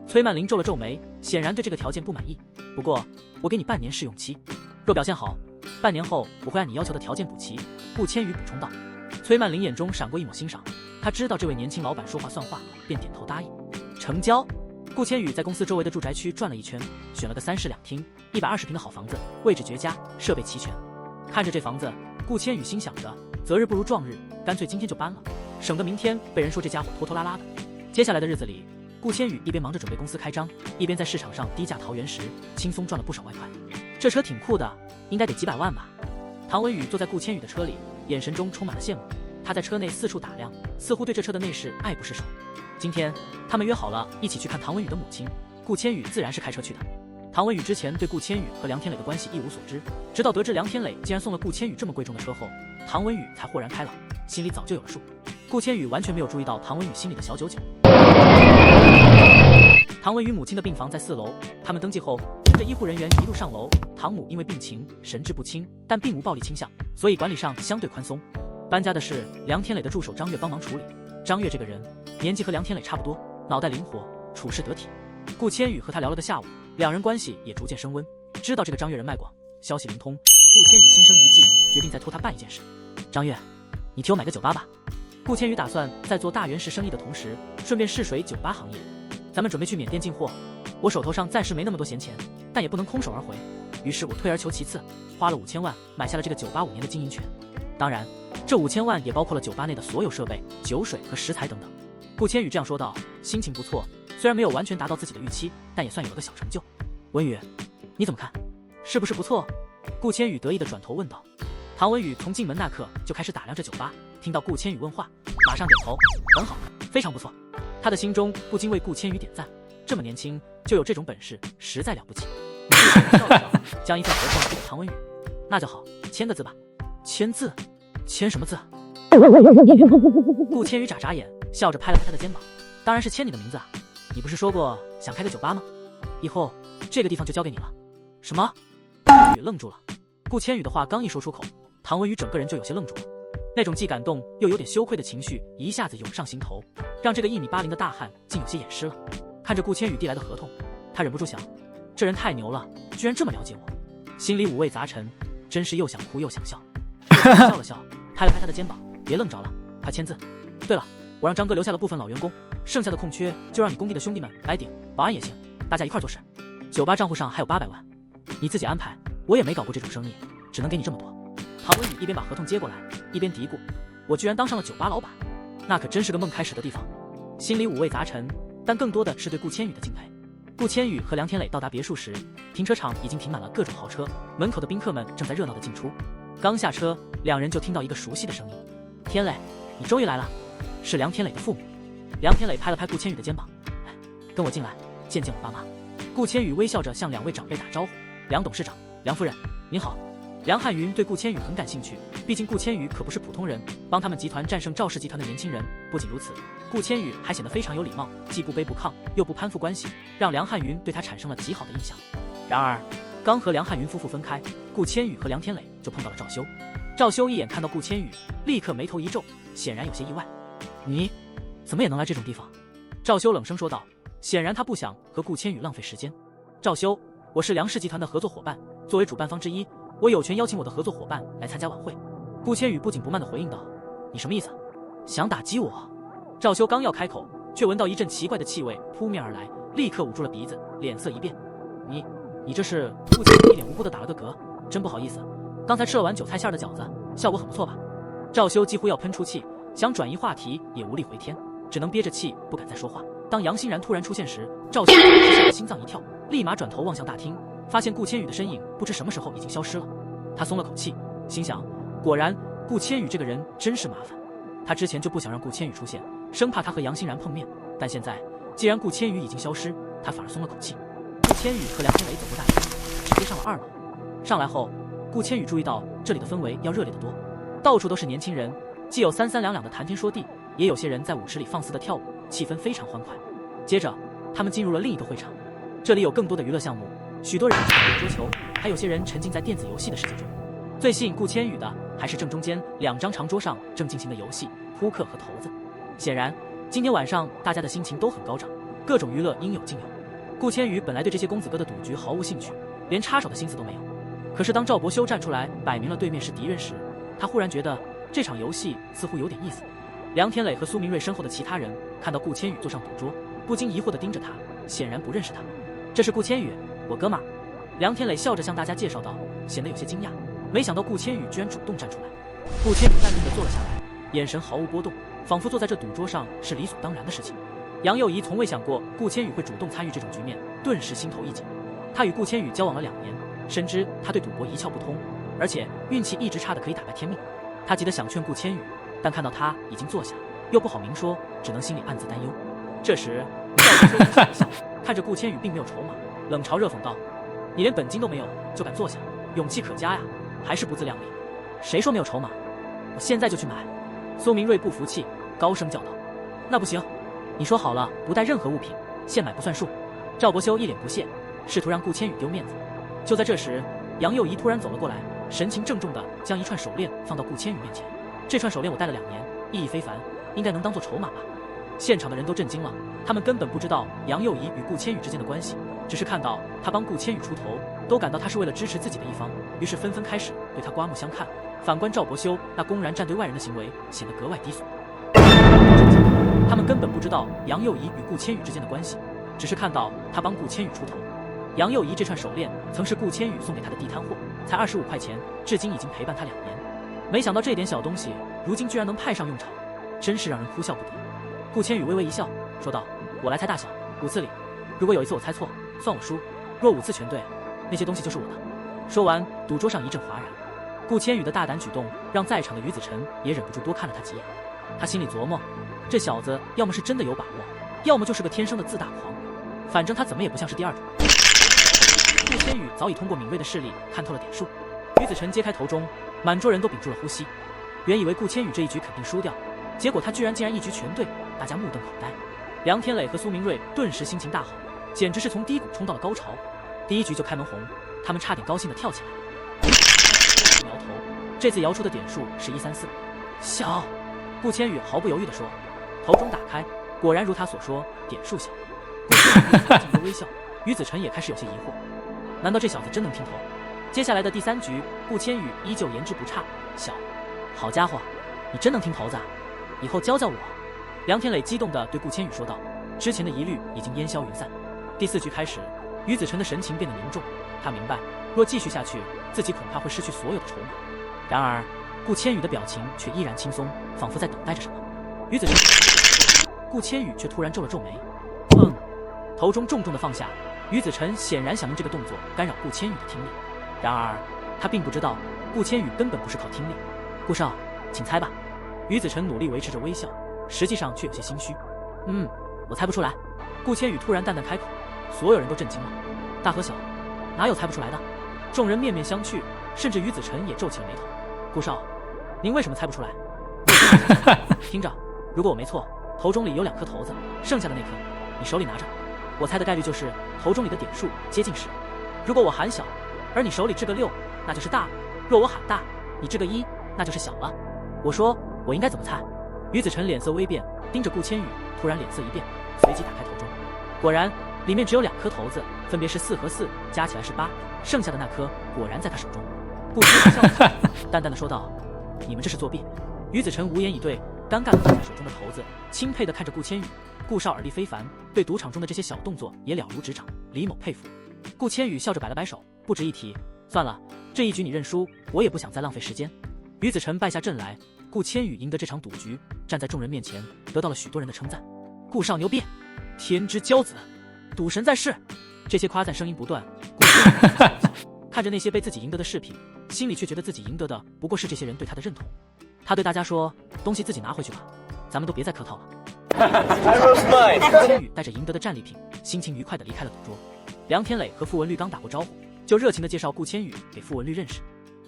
崔曼玲皱了皱眉，显然对这个条件不满意。不过我给你半年试用期，若表现好，半年后我会按你要求的条件补齐。顾千羽补充道。崔曼玲眼中闪过一抹欣赏，她知道这位年轻老板说话算话，便点头答应。成交。顾千羽在公司周围的住宅区转了一圈，选了个3室2厅120平的好房子，位置绝佳，设备齐全。看着这房子，顾千羽心想着，择日不如撞日，干脆今天就搬了，省得明天被人说这家伙拖拖拉拉的。接下来的日子里，顾千羽一边忙着准备公司开张，一边在市场上低价淘原石，轻松赚了不少外快。这车挺酷的，应该得几百万吧。唐文宇坐在顾千羽的车里，眼神中充满了羡慕。他在车内四处打量，似乎对这车的内饰爱不释手。今天他们约好了一起去看唐文宇的母亲，顾千羽自然是开车去的。唐文宇之前对顾千羽和梁天磊的关系一无所知，直到得知梁天磊竟然送了顾千羽这么贵重的车后，唐文宇才豁然开朗，心里早就有了数。顾千羽完全没有注意到唐文宇心里的小九九。唐文宇母亲的病房在4楼，他们登记后跟着医护人员一路上楼。唐母因为病情神志不清，但并无暴力倾向，所以管理上相对宽松。搬家的事，梁天磊的助手张月帮忙处理。张月这个人年纪和梁天磊差不多，脑袋灵活，处事得体。顾千羽和他聊了个下午，两人关系也逐渐升温。知道这个张月人脉广，消息灵通，顾千羽心生一计，决定再托他办一件事。张月，你替我买个酒吧吧。顾千羽打算在做大原石生意的同时，顺便试水酒吧行业。咱们准备去缅甸进货，我手头上暂时没那么多闲钱，但也不能空手而回。于是我退而求其次，花了5000万买下了这个酒吧5年的经营权。当然，这5000万也包括了酒吧内的所有设备、酒水和食材等等。顾千羽这样说道，心情不错，虽然没有完全达到自己的预期，但也算有了个小成就。文宇，你怎么看？是不是不错？顾千羽得意地转头问道。唐文宇从进门那刻就开始打量着酒吧，听到顾千羽问话，马上点头，很好，非常不错。他的心中不禁为顾千羽点赞，这么年轻就有这种本事，实在了不起。笑了笑，将一份合同递给唐文宇，那就好，签个字吧。签字？签什么字？顾千羽眨眨眼，笑着拍了拍他的肩膀，当然是签你的名字啊。你不是说过想开个酒吧吗？以后这个地方就交给你了。什么？宇愣住了。顾千羽的话刚一说出口，唐文宇整个人就有些愣住了。那种既感动又有点羞愧的情绪一下子涌上心头，让这个1.80米的大汉竟有些掩饰了。看着顾千羽递来的合同，他忍不住想，这人太牛了，居然这么了解我，心里五味杂陈，真是又想哭又想笑。笑了笑，拍了拍他的肩膀，别愣着了，快签字。对了，我让张哥留下了部分老员工，剩下的空缺就让你工地的兄弟们来顶，保安也行，大家一块做事。酒吧账户上还有800万，你自己安排，我也没搞过这种生意，只能给你这么多。唐文宇一边把合同接过来，一边嘀咕，我居然当上了酒吧老板，那可真是个梦开始的地方。心里五味杂陈，但更多的是对顾千羽的敬佩。顾千羽和梁天磊到达别墅时，停车场已经停满了各种豪车，门口的宾客们正在热闹的进出。刚下车，两人就听到一个熟悉的声音：天磊，你终于来了。是梁天磊的父母。梁天磊拍了拍顾千羽的肩膀，来，跟我进来，见见我爸妈。顾千羽微笑着向两位长辈打招呼：梁董事长，梁夫人，您好。梁汉云对顾千羽很感兴趣，毕竟顾千羽可不是普通人，帮他们集团战胜赵氏集团的年轻人。不仅如此，顾千羽还显得非常有礼貌，既不卑不亢，又不攀附关系，让梁汉云对他产生了极好的印象。然而，刚和梁汉云夫妇分开，顾千羽和梁天磊就碰到了赵修。赵修一眼看到顾千羽，立刻眉头一皱，显然有些意外。你怎么也能来这种地方？赵修冷声说道，显然他不想和顾千羽浪费时间。赵修，我是梁氏集团的合作伙伴，作为主办方之一，我有权邀请我的合作伙伴来参加晚会。顾千羽不紧不慢地回应道，你什么意思？想打击我？赵修刚要开口，却闻到一阵奇怪的气味扑面而来，立刻捂住了鼻子，脸色一变。你这是？顾千羽一脸无辜地打了个嗝，真不好意思，刚才吃了碗韭菜馅的饺子，效果很不错吧？赵修几乎要喷出气，想转移话题也无力回天，只能憋着气不敢再说话。当杨欣然突然出现时，赵修吓得心脏一跳，立马转头望向大厅，发现顾千羽的身影不知什么时候已经消失了。他松了口气，心想，果然顾千羽这个人真是麻烦。他之前就不想让顾千羽出现，生怕他和杨欣然碰面，但现在既然顾千羽已经消失，他反而松了口气。顾千羽和梁天磊走过大厅，直接上了2楼。上来后，顾千羽注意到这里的氛围要热烈得多，到处都是年轻人，既有三三两两的谈天说地，也有些人在舞池里放肆的跳舞，气氛非常欢快。接着他们进入了另一个会场，这里有更多的娱乐项目，许多人打桌球，还有些人沉浸在电子游戏的世界中。最吸引顾千羽的还是正中间2张长桌上正进行的游戏，扑克和骰子。显然今天晚上大家的心情都很高涨，各种娱乐应有尽有。顾千羽本来对这些公子哥的赌局毫无兴趣，连插手的心思都没有。可是当赵伯修站出来摆明了对面是敌人时，他忽然觉得这场游戏似乎有点意思。梁天磊和苏明瑞身后的其他人看到顾千羽坐上赌桌，不禁疑惑地盯着他，显然不认识他。这是顾千羽，我哥们儿。梁天磊笑着向大家介绍道，显得有些惊讶，没想到顾千羽居然主动站出来。顾千羽淡定地坐了下来，眼神毫无波动，仿佛坐在这赌桌上是理所当然的事情。杨佑仪从未想过顾千羽会主动参与这种局面，顿时心头一紧。他与顾千羽交往了2年，深知他对赌博一窍不通，而且运气一直差的可以打败天命。他急得想劝顾千羽，但看到他已经坐下，又不好明说，只能心里暗自担忧。这时赵伯修笑了笑，看着顾千羽并没有筹码，冷嘲热讽道，你连本金都没有就敢坐下，勇气可嘉呀，还是不自量力。谁说没有筹码？我现在就去买。苏明瑞不服气，高声叫道，那不行，你说好了不带任何物品，现买不算数。赵伯修一脸不屑，试图让顾千羽丢面子。就在这时，杨佑仪突然走了过来，神情郑重地将一串手链放到顾千羽面前。这串手链我戴了2年，意义非凡，应该能当做筹码吧。现场的人都震惊了，他们根本不知道杨佑仪与顾千羽之间的关系，只是看到他帮顾千羽出头，都感到他是为了支持自己的一方，于是纷纷开始对他刮目相看。反观赵伯修那公然站队外人的行为显得格外低俗。他们根本不知道杨佑仪与顾千羽之间的关系，只是看到他帮顾千羽出头。杨佑仪这串手链曾是顾千羽送给他的地摊货，才25块钱，至今已经陪伴他2年。没想到这点小东西如今居然能派上用场，真是让人哭笑不得。顾千羽微微一笑，说道，我来猜大小，5次里，如果有1次我猜错，算我输，若5次全对，那些东西就是我的。说完，赌桌上一阵哗然。顾千羽的大胆举动让在场的于子晨也忍不住多看了他几眼。他心里琢磨，这小子要么是真的有把握，要么就是个天生的自大狂，反正他怎么也不像是第二种。顾千羽早已通过敏锐的视力看透了点数。于子晨揭开头中，满桌人都屏住了呼吸。原以为顾千羽这一局肯定输掉，结果他竟然一局全对，大家目瞪口呆。梁天磊和苏明瑞顿时心情大好，简直是从低谷冲到了高潮。第一局就开门红，他们差点高兴地跳起来。摇头，这次摇出的点数是134。小，顾千羽毫不犹豫地说。头中打开，果然如他所说，点数小。顾千羽尽微笑，于子晨也开始有些疑惑，难道这小子真能听投？接下来的第3局，顾千羽依旧言之不差。小，好家伙，你真能听骰子啊！以后教教我。梁天磊激动地对顾千羽说道，之前的疑虑已经烟消云散。第4局开始，于子晨的神情变得凝重，他明白，若继续下去，自己恐怕会失去所有的筹码。然而，顾千羽的表情却依然轻松，仿佛在等待着什么。于子晨，顾千羽却突然皱了皱眉，头中重重地放下。于子晨显然想用这个动作干扰顾千羽的听力，然而他并不知道，顾千羽根本不是靠听力。顾少，请猜吧。于子晨努力维持着微笑，实际上却有些心虚。我猜不出来。顾千羽突然淡淡开口，所有人都震惊了。大和小，哪有猜不出来的？众人面面相觑，甚至于子晨也皱起了眉头。顾少，您为什么猜不出来？听着，如果我没错，头中里有2颗骰子，剩下的那颗你手里拿着。我猜的概率就是头中里的点数接近10。如果我喊小，而你手里掷个6，那就是大了；若我喊大，你掷个1，那就是小了。我说我应该怎么猜？于子晨脸色微变，盯着顾千羽，突然脸色一变，随即打开头中，果然里面只有2颗骰子，分别是4和4，加起来是8，剩下的那颗果然在他手中。顾千羽笑了，淡淡的说道：“你们这是作弊。”于子晨无言以对，尴尬地放下手中的骰子，钦佩地看着顾千羽。顾少耳力非凡，对赌场中的这些小动作也了如指掌，李某佩服。顾千羽笑着摆了摆手，不值一提。算了，这一局你认输，我也不想再浪费时间。于子晨败下阵来，顾千羽赢得这场赌局，站在众人面前，得到了许多人的称赞。顾少牛逼，天之骄子，赌神在世。这些夸赞声音不断。顾千羽笑了笑，看着那些被自己赢得的饰品，心里却觉得自己赢得的不过是这些人对他的认同。他对大家说：“东西自己拿回去吧，咱们都别再客套了。”顾千羽带着赢得的战利品，心情愉快地离开了赌桌。梁天磊和傅文律刚打过招呼，就热情地介绍顾千羽给傅文律认识。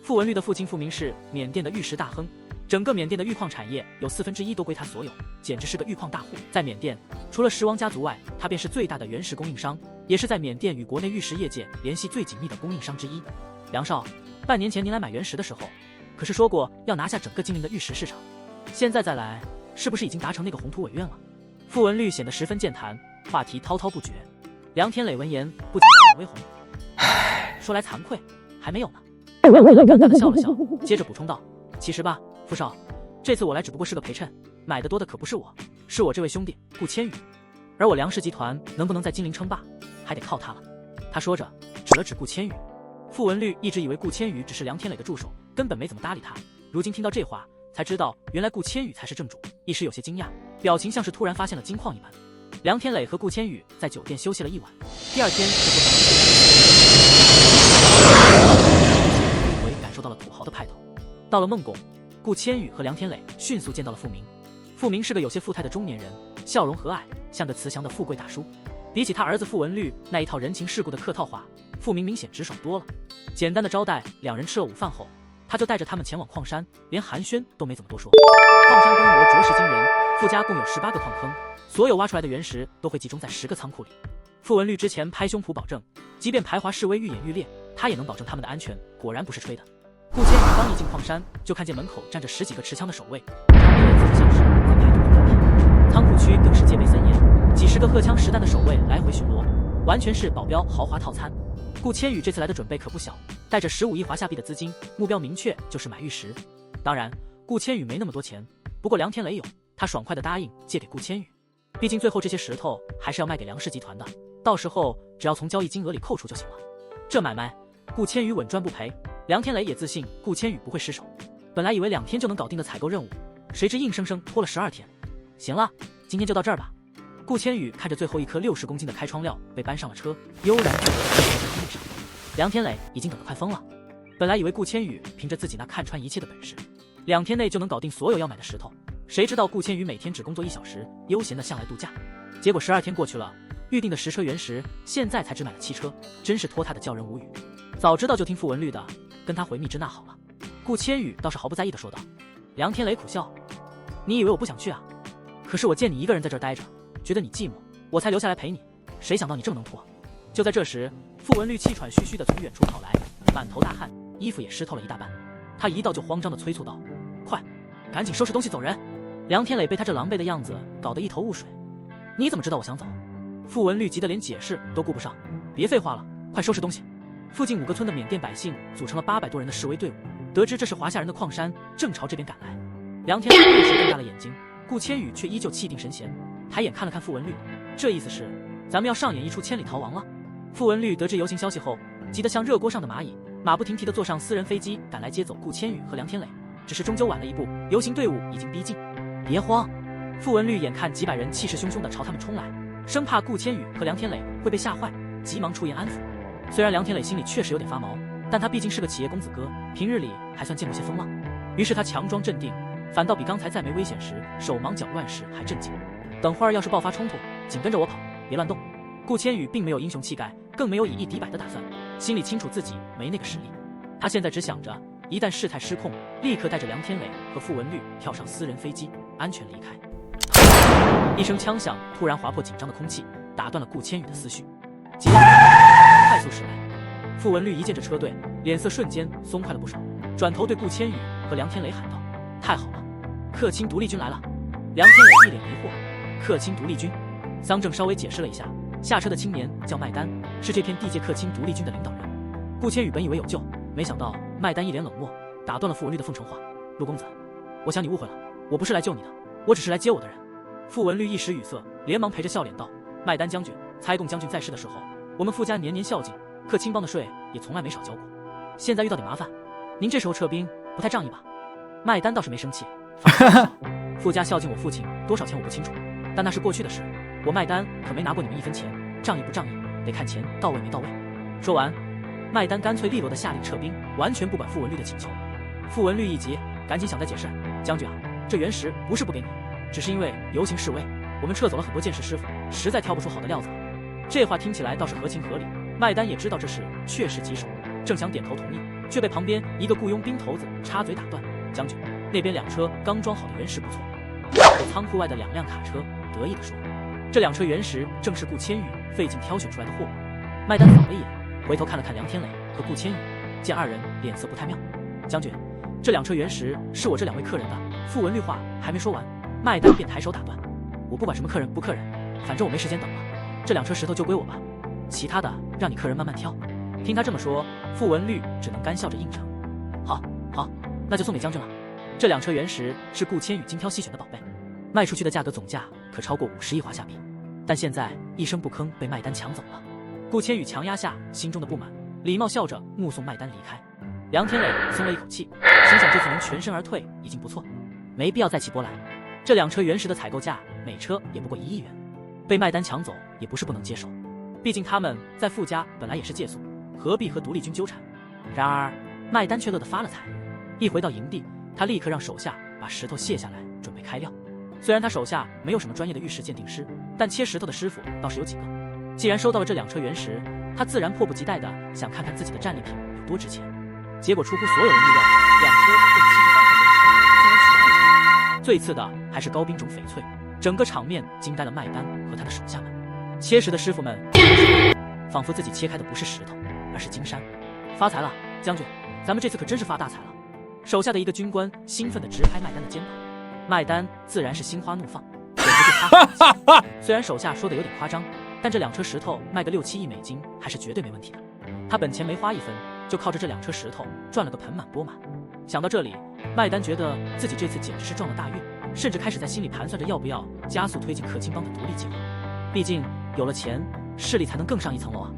傅文律的父亲傅明是缅甸的玉石大亨，整个缅甸的玉矿产业有1/4都归他所有，简直是个玉矿大户。在缅甸，除了石王家族外，他便是最大的原石供应商，也是在缅甸与国内玉石业界联系最紧密的供应商之一。梁少，半年前您来买原石的时候，可是说过要拿下整个金陵的玉石市场，现在再来，是不是已经达成那个宏图伟愿了？傅文律显得十分健谈，话题滔滔不绝。梁天磊闻言不禁脸微红，说来惭愧，还没有呢。尴尬地笑了笑，接着补充道：“其实吧，傅少，这次我来只不过是个陪衬，买的多的可不是我，是我这位兄弟顾千羽。而我梁氏集团能不能在金陵称霸，还得靠他了。”他说着指了指顾千羽。傅文律一直以为顾千羽只是梁天磊的助手，根本没怎么搭理他，如今听到这话，才知道原来顾千羽才是正主，一时有些惊讶，表情像是突然发现了金矿一般。梁天磊和顾千羽在酒店休息了一晚，第二天我也感受到了土豪的派头。到了孟拱，顾千羽和梁天磊迅速见到了傅明。傅明是个有些富态的中年人，笑容和蔼，像个慈祥的富贵大叔。比起他儿子傅文律那一套人情世故的客套话，傅明明显直爽多了。简单的招待两人吃了午饭后，他就带着他们前往矿山，连寒暄都没怎么多说。矿山规模着实惊人，傅家共有18个矿坑，所有挖出来的原石都会集中在10个仓库里。傅文律之前拍胸脯保证，即便排华示威愈演愈烈，他也能保证他们的安全，果然不是吹的。顾千羽刚一进矿山，就看见门口站着10几个持枪的守卫，场面严肃的像是在排队等票。仓库区更是戒备森严，几十个荷枪实弹的守卫来回巡逻，完全是保镖豪华套餐。顾千羽这次来的准备可不小，带着15亿华夏币的资金，目标明确就是买玉石。当然，顾千羽没那么多钱，不过梁天磊有，他爽快地答应借给顾千羽。毕竟最后这些石头还是要卖给梁氏集团的，到时候只要从交易金额里扣除就行了。这买卖，顾千羽稳赚不赔。梁天磊也自信顾千羽不会失手。本来以为2天就能搞定的采购任务，谁知硬生生拖了12天。行了，今天就到这儿吧。顾千羽看着最后一颗60公斤的开窗料被搬上了车，悠然地坐在地上。梁天磊已经等得快疯了。本来以为顾千羽凭着自己那看穿一切的本事，2天内就能搞定所有要买的石头，谁知道顾千羽每天只工作1小时，悠闲的像来度假。结果12天过去了，预定的10车原石现在才只买了7车，真是拖沓的叫人无语。早知道就听傅文律的，跟他回密支那好了。顾千羽倒是毫不在意的说道。梁天磊苦笑：“你以为我不想去啊？可是我见你一个人在这儿待着，觉得你寂寞，我才留下来陪你。谁想到你这么能拖。就在这时，傅文律气喘吁吁地从远处跑来，满头大汗，衣服也湿透了一大半。他一到就慌张地催促道：快，赶紧收拾东西走人。梁天磊被他这狼狈的样子搞得一头雾水。你怎么知道我想走？傅文律急得连解释都顾不上。别废话了，快收拾东西。附近5个村的缅甸百姓组成了800多人的示威队伍，得知这是华夏人的矿山，正朝这边赶来。梁天磊顿时瞪大了眼睛，顾千羽却依旧气定神闲，抬眼看了看傅文律，这意思是咱们要上演一出千里逃亡了。傅文律得知游行消息后，急得像热锅上的蚂蚁，马不停蹄地坐上私人飞机赶来接走顾千羽和梁天磊。只是终究晚了一步，游行队伍已经逼近。别慌！傅文律眼看几百人气势汹汹地朝他们冲来，生怕顾千羽和梁天磊会被吓坏，急忙出言安抚。虽然梁天磊心里确实有点发毛，但他毕竟是个企业公子哥，平日里还算见过些风浪。于是他强装镇定，反倒比刚才在没危险时手忙脚乱时还镇静。等会儿要是爆发冲突，紧跟着我跑，别乱动。顾千羽并没有英雄气概，更没有以一敌百的打算，心里清楚自己没那个实力。他现在只想着一旦事态失控，立刻带着梁天磊和傅文律跳上私人飞机，安全离开。一声枪响突然划破紧张的空气，打断了顾千羽的思绪。急了，快速驶来。傅文律一见这车队，脸色瞬间松快了不少，转头对顾千羽和梁天磊喊道：太好了，克钦独立军来了。梁天磊一脸疑惑，克钦独立军？桑正稍微解释了一下，下车的青年叫麦丹，是这片地界克钦独立军的领导人。顾千羽本以为有救，没想到麦丹一脸冷漠，打断了傅文律的奉承话：陆公子，我想你误会了，我不是来救你的，我只是来接我的人。傅文律一时语塞，连忙陪着笑脸道：麦丹将军，猜贡将军在世的时候，我们傅家年年孝敬，克钦帮的税也从来没少交过。现在遇到点麻烦，您这时候撤兵不太仗义吧？麦丹倒是没生气，反而傅家孝敬我父亲多少钱我不清楚，但那是过去的事，我麦丹可没拿过你们一分钱，仗义不仗义得看钱到位没到位。说完，麦丹干脆利落地下令撤兵，完全不管傅文律的请求。傅文律一急，赶紧想再解释：将军啊，这原石不是不给你，只是因为游行示威，我们撤走了很多剑士师傅，实在挑不出好的料子了。这话听起来倒是合情合理，麦丹也知道这事确实棘手，正想点头同意，却被旁边一个雇佣兵头子插嘴打断：将军，那边2车刚装好的原石不错。仓库外的2辆卡车得意地说：这2车原石正是顾千羽费劲挑选出来的货物。麦丹扫了一眼，回头看了看梁天磊和顾千羽，见2人脸色不太妙。将军，这2车原石是我这2位客人的。傅文律话还没说完，麦丹便抬手打断：我不管什么客人不客人，反正我没时间等了，这2车石头就归我吧，其他的让你客人慢慢挑。听他这么说，傅文律只能干笑着应承：好，那就送给将军了。这2车原石是顾千羽精挑细选的宝贝，卖出去的价格总价可超过50亿华夏币，但现在一声不吭被麦丹抢走了。顾千羽强压下心中的不满，礼貌笑着目送麦丹离开。梁天磊松了一口气，心想这次能全身而退已经不错，没必要再起波澜。这2车原石的采购价每车也不过1亿元，被麦丹抢走也不是不能接受，毕竟他们在傅家本来也是借宿，何必和独立军纠缠。然而麦丹却乐得发了财，一回到营地，他立刻让手下把石头卸下来准备开料。虽然他手下没有什么专业的玉石鉴定师，但切石头的师傅倒是有几个。既然收到了这2车原石，他自然迫不及待地想看看自己的战利品有多值钱。结果出乎所有人意料，2车共73块原石竟然取得不成。最次的还是高冰种翡翠，整个场面惊呆了麦丹和他的手下们。切石的师傅们仿佛自己切开的不是石头，而是金山。发财了，将军，咱们这次可真是发大财了。手下的一个军官兴奋地直拍麦丹的肩膀，麦丹自然是心花怒放，忍不住哈哈。虽然手下说的有点夸张，但这2车石头卖个6、7亿美金还是绝对没问题的。他本钱没花一分，就靠着这2车石头赚了个盆满钵满。想到这里，麦丹觉得自己这次简直是撞了大运，甚至开始在心里盘算着要不要加速推进克钦帮的独立计划。毕竟有了钱，势力才能更上一层楼啊。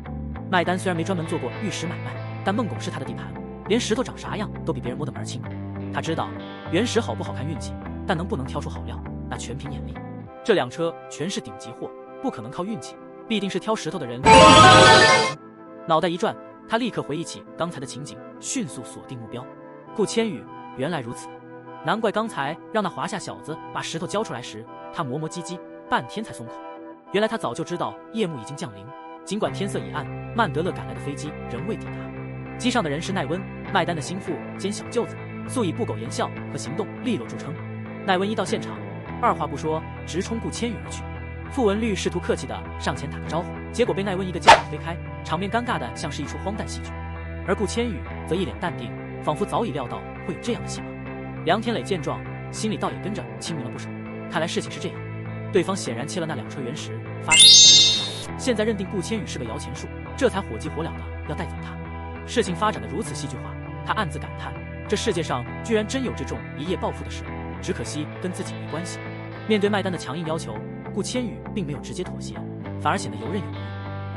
麦丹虽然没专门做过玉石买卖，但孟拱是他的地盘，连石头长啥样都比别人摸得门儿清。他知道原石好不好看运气，但能不能挑出好料，那全凭眼力。这2车全是顶级货，不可能靠运气，必定是挑石头的人。脑袋一转，他立刻回忆起刚才的情景，迅速锁定目标。顾千羽，原来如此，难怪刚才让那华夏小子把石头交出来时，他磨磨唧唧半天才松口。原来他早就知道夜幕已经降临，尽管天色已暗，曼德勒赶来的飞机仍未抵达。机上的人是奈温，麦丹的心腹兼小舅子，素以不苟言笑和行动利落著称。奈温一到现场，二话不说，直冲顾千羽而去。傅文律试图客气地上前打个招呼，结果被奈温一个肩膀推开，场面尴尬的像是一出荒诞戏剧。而顾千羽则一脸淡定，仿佛早已料到会有这样的戏码。梁天磊见状，心里倒也跟着清明了不少。看来事情是这样，对方显然切了那2车原石，发现了现在认定顾千羽是个摇钱树，这才火急火燎的要带走他。事情发展的如此戏剧化，他暗自感叹，这世界上居然真有这种一夜暴富的事，只可惜跟自己没关系。面对麦丹的强硬要求，顾千羽并没有直接妥协，反而显得游刃有余。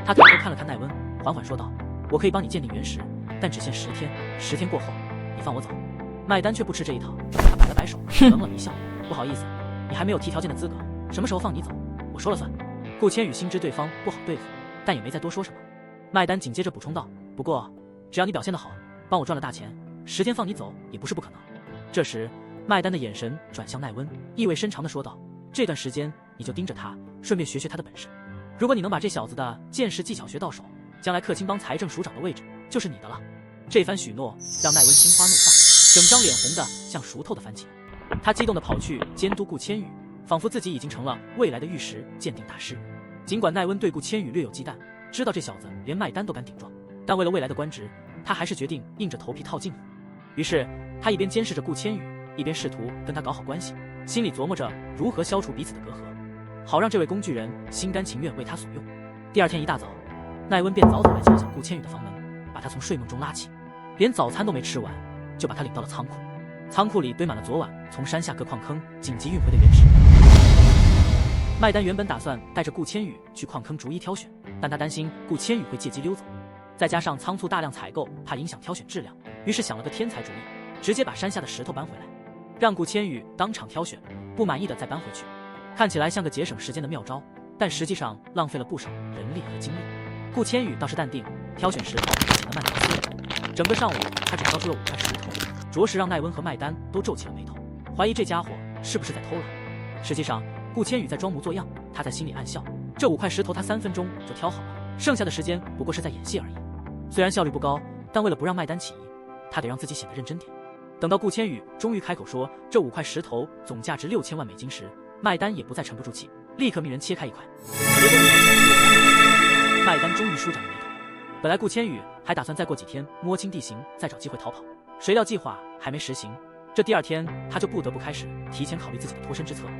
他抬头看了看奈温，缓缓说道：“我可以帮你鉴定原石，但只限10天，10天过后，你放我走。”麦丹却不吃这一套，他摆了摆手，冷冷一笑：“不好意思，你还没有提条件的资格，什么时候放你走，我说了算。”顾千羽心知对方不好对付，但也没再多说什么。麦丹紧接着补充道：“不过，只要你表现得好，帮我赚了大钱，10天放你走也不是不可能。”这时，麦丹的眼神转向奈温，意味深长地说道：“这段时间你就盯着他，顺便学学他的本事。如果你能把这小子的剑士技巧学到手，将来克钦帮财政署长的位置就是你的了。”这番许诺让奈温心花怒放，整张脸红的像熟透的番茄。他激动地跑去监督顾千羽，仿佛自己已经成了未来的玉石鉴定大师。尽管奈温对顾千羽略有忌惮，知道这小子连麦丹都敢顶撞，但为了未来的官职，他还是决定硬着头皮套近乎。于是他一边监视着顾千羽，一边试图跟他搞好关系，心里琢磨着如何消除彼此的隔阂，好让这位工具人心甘情愿为他所用。第二天一大早，奈温便早早来敲响顾千羽的房门，把他从睡梦中拉起，连早餐都没吃完，就把他领到了仓库。仓库里堆满了昨晚从山下各矿坑紧急运回的原石。麦丹原本打算带着顾千羽去矿坑逐一挑选，但他担心顾千羽会借机溜走，再加上仓促大量采购，怕影响挑选质量，于是想了个天才主意，直接把山下的石头搬回来，让顾千羽当场挑选，不满意的再搬回去。看起来像个节省时间的妙招，但实际上浪费了不少人力和精力。顾千羽倒是淡定，挑选石头显得慢条斯理。整个上午，他只挑出了5块石头，着实让奈温和麦丹都皱起了眉头，怀疑这家伙是不是在偷懒。实际上，顾千羽在装模作样，他在心里暗笑，这5块石头他3分钟就挑好了，剩下的时间不过是在演戏而已。虽然效率不高，但为了不让麦丹起疑，他得让自己显得认真点。等到顾千羽终于开口说这5块石头总价值6000万美金时，麦丹也不再沉不住气，立刻命人切开1块。结果麦丹终于舒展了眉头。本来顾千羽还打算再过几天摸清地形，再找机会逃跑，谁料计划还没实行，这第2天他就不得不开始提前考虑自己的脱身之策了。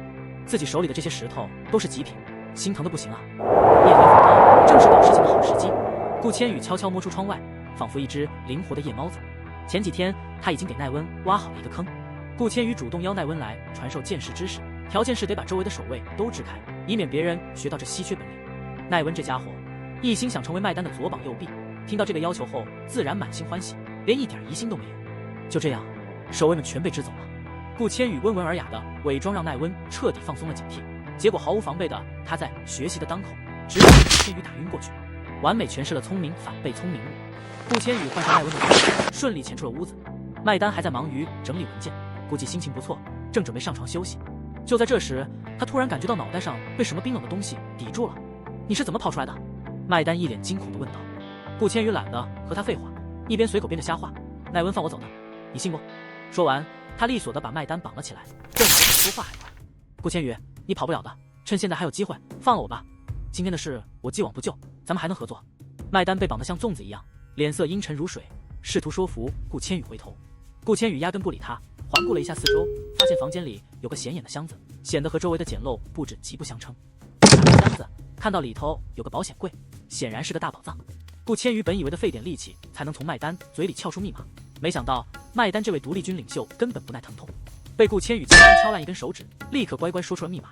自己手里的这些石头都是极品，心疼的不行啊！夜黑风高，正是搞事情的好时机。顾千羽悄悄摸出窗外，仿佛一只灵活的夜猫子。前几天他已经给奈温挖好了一个坑。顾千羽主动邀奈温来传授剑士知识，条件是得把周围的守卫都支开，以免别人学到这稀缺本领。奈温这家伙一心想成为麦丹的左膀右臂，听到这个要求后自然满心欢喜，连一点疑心都没有。就这样，守卫们全被支走了。顾千羽温文尔雅的伪装让奈温彻底放松了警惕，结果毫无防备的他在学习的当口直接被顾千羽打晕过去，完美诠释了聪明反被聪明误。顾千羽换上奈温的服装，顺利潜出了屋子。麦丹还在忙于整理文件，估计心情不错，正准备上床休息。就在这时，他突然感觉到脑袋上被什么冰冷的东西抵住了。你是怎么跑出来的？麦丹一脸惊恐地问道。顾千羽懒得和他废话，一边随口编着瞎话。奈温放我走的，你信不？说完，他利索地把麦丹绑了起来，动作比说话还快。顾千羽，你跑不了的，趁现在还有机会，放了我吧。今天的事我既往不咎，咱们还能合作。麦丹被绑得像粽子一样，脸色阴沉如水，试图说服顾千羽回头。顾千羽压根不理他，环顾了一下四周，发现房间里有个显眼的箱子，显得和周围的简陋布置极不相称。打开箱子，看到里头有个保险柜，显然是个大宝藏。顾千羽本以为的费点力气才能从麦丹嘴里撬出密码，没想到麦丹这位独立军领袖根本不耐疼痛，被顾千羽轻轻敲烂一根手指，立刻乖乖说出了密码。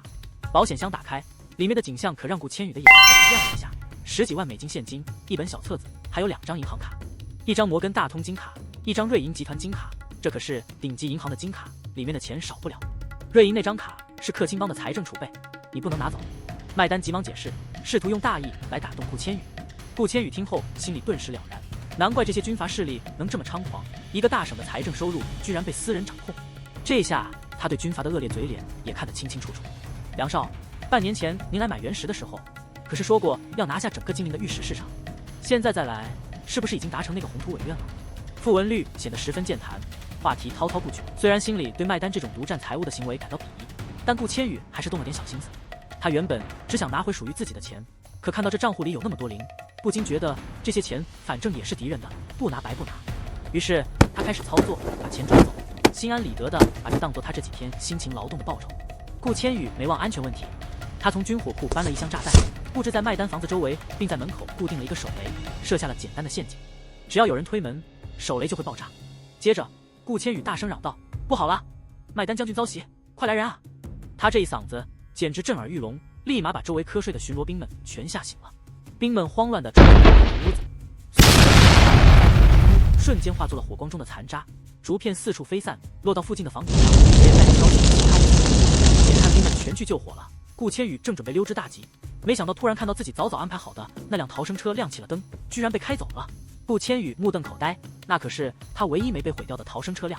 保险箱打开，里面的景象可让顾千羽的眼睛亮了一下，10几万美金现金，一本小册子，还有2张银行卡，一张摩根大通金卡，一张瑞银集团金卡，这可是顶级银行的金卡，里面的钱少不了。瑞银那张卡是克钦帮的财政储备，你不能拿走。麦丹急忙解释，试图用大意来打动顾千羽。顾千羽听后心里顿时了然，难怪这些军阀势力能这么猖狂，一个大省的财政收入居然被私人掌控。这下他对军阀的恶劣嘴脸也看得清清楚楚。梁少，半年前您来买原石的时候，可是说过要拿下整个金陵的玉石市场，现在再来，是不是已经达成那个宏图伟愿了？傅文律显得十分健谈，话题滔滔不绝。虽然心里对麦丹这种独占财物的行为感到鄙夷，但顾千羽还是动了点小心思。他原本只想拿回属于自己的钱，可看到这账户里有那么多零，不禁觉得这些钱反正也是敌人的，不拿白不拿。于是他开始操作，把钱转走，心安理得的把这当做他这几天辛勤劳动的报酬。顾千羽没忘安全问题，他从军火库搬了一箱炸弹，布置在麦丹房子周围，并在门口固定了一个手雷，设下了简单的陷阱，只要有人推门，手雷就会爆炸。接着顾千羽大声嚷道：“不好了，麦丹将军遭袭，快来人啊！”他这一嗓子简直震耳欲聋，立马把周围瞌睡的巡逻兵们全吓醒了。兵们慌乱地冲进屋子，瞬间化作了火光中的残渣，竹片四处飞散，落到附近的房顶上，连带着烧死其他人。眼看兵们全去救火了，顾千羽正准备溜之大吉，没想到突然看到自己早早安排好的那辆逃生车亮起了灯，居然被开走了。顾千羽目瞪口呆，那可是他唯一没被毁掉的逃生车辆，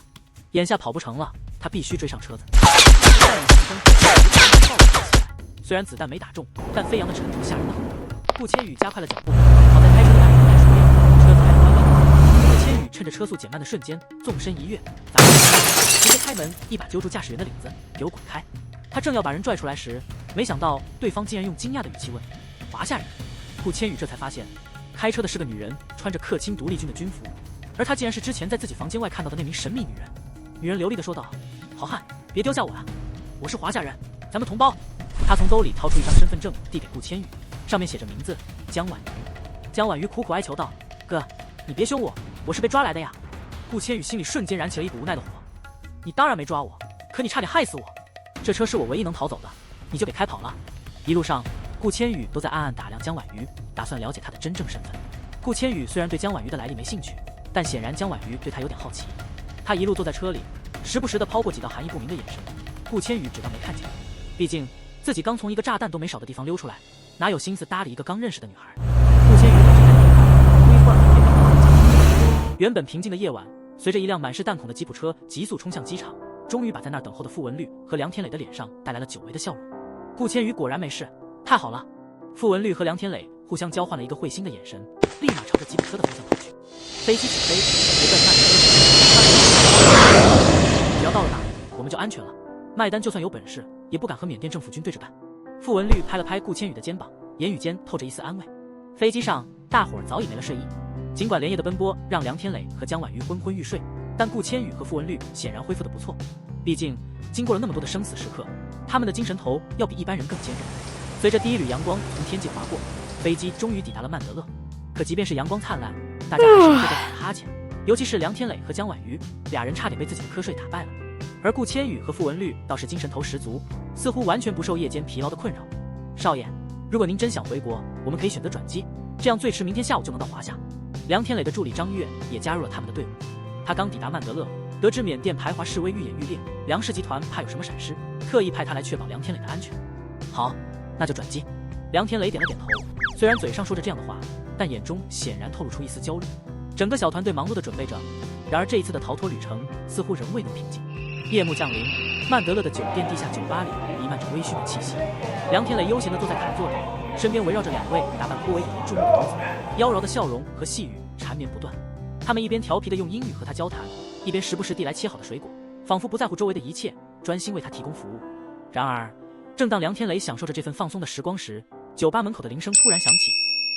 眼下跑不成了，他必须追上车子。虽然子弹没打中，但飞扬的尘土吓人的很。顾千羽加快了脚步，好在开车的那人在熟练，车子开得缓缓。顾千羽趁着车速减慢的瞬间，纵身一跃，砸门，直接开门，一把揪住驾驶员的领子，给我滚开！他正要把人拽出来时，没想到对方竟然用惊讶的语气问：“华夏人？”顾千羽这才发现，开车的是个女人，穿着克钦独立军的军服，而她竟然是之前在自己房间外看到的那名神秘女人。女人流利地说道：“好汉，别丢下我啊！我是华夏人，咱们同胞。”他从兜里掏出一张身份证，递给顾千羽，上面写着名字江婉瑜。江婉瑜苦苦哀求道：“哥，你别凶我，我是被抓来的呀。”顾千羽心里瞬间燃起了一股无奈的火。你当然没抓我，可你差点害死我。这车是我唯一能逃走的，你就给开跑了。一路上，顾千羽都在暗暗打量江婉瑜，打算了解她的真正身份。顾千羽虽然对江婉瑜的来历没兴趣，但显然江婉瑜对他有点好奇。他一路坐在车里，时不时地抛过几道含义不明的眼神。顾千羽只当没看见，毕竟自己刚从一个炸弹都没少的地方溜出来，哪有心思搭理一个刚认识的女孩。顾千羽也是看电话，不一会儿也赶到了家。原本平静的夜晚，随着一辆满是弹孔的吉普车急速冲向机场，终于把在那儿等候的傅文律和梁天磊的脸上带来了久违的笑容。顾千羽果然没事，太好了！傅文律和梁天磊互相交换了一个会心的眼神，立马朝着吉普车的方向跑去。飞机起飞，随着慢点，只要到了哪，我们就安全了。麦丹就算有本事，也不敢和缅甸政府军对着干。傅文律拍了拍顾千羽的肩膀，言语间透着一丝安慰。飞机上，大伙儿早已没了睡意。尽管连夜的奔波让梁天磊和江婉瑜昏昏欲睡，但顾千羽和傅文律显然恢复得不错。毕竟经过了那么多的生死时刻，他们的精神头要比一般人更坚韧。随着第一缕阳光从天际划过，飞机终于抵达了曼德勒。可即便是阳光灿烂，大家还是都在打哈欠，尤其是梁天磊和江婉瑜，俩人差点被自己的瞌睡打败了。而顾千羽和傅文律倒是精神头十足，似乎完全不受夜间疲劳的困扰。少爷，如果您真想回国，我们可以选择转机，这样最迟明天下午就能到华夏。梁天磊的助理张月也加入了他们的队伍。他刚抵达曼德勒，得知缅甸排华示威愈演愈烈，梁氏集团怕有什么闪失，特意派他来确保梁天磊的安全。好，那就转机。梁天磊点了点头，虽然嘴上说着这样的话，但眼中显然透露出一丝焦虑。整个小团队忙碌地准备着，然而这一次的逃脱旅程似乎仍未能平静。夜幕降临，曼德勒的酒店地下酒吧里弥漫着微醺的气息。梁天磊悠闲地坐在卡座里，身边围绕着两位打扮颇为引人注目的女子，妖娆的笑容和细语缠绵不断。他们一边调皮地用英语和他交谈，一边时不时递来切好的水果，仿佛不在乎周围的一切，专心为他提供服务。然而，正当梁天磊享受着这份放松的时光时，酒吧门口的铃声突然响起，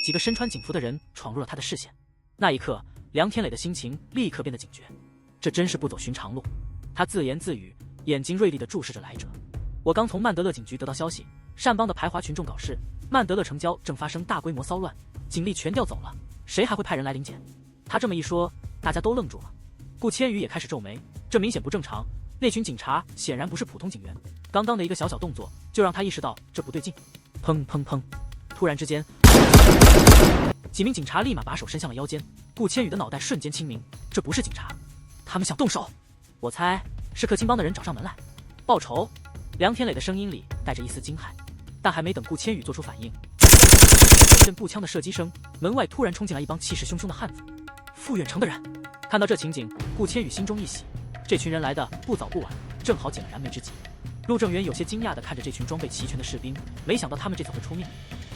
几个身穿警服的人闯入了他的视线。那一刻，梁天磊的心情立刻变得警觉，这真是不走寻常路。他自言自语，眼睛锐利地注视着来者。我刚从曼德勒警局得到消息，善邦的排华群众搞事，曼德勒城郊正发生大规模骚乱，警力全调走了，谁还会派人来临检？他这么一说，大家都愣住了。顾千羽也开始皱眉，这明显不正常，那群警察显然不是普通警员，刚刚的一个小小动作就让他意识到这不对劲。砰砰砰！突然之间，几名警察立马把手伸向了腰间，顾千羽的脑袋瞬间清明，这不是警察，他们想动手。我猜是克钦帮的人找上门来报仇。梁天磊的声音里带着一丝惊骇，但还没等顾千羽做出反应，一阵步枪的射击声，门外突然冲进来一帮气势汹汹的汉子。傅远成的人。看到这情景，顾千羽心中一喜，这群人来的不早不晚，正好捡了燃眉之急。陆正元有些惊讶地看着这群装备齐全的士兵，没想到他们这次会出面，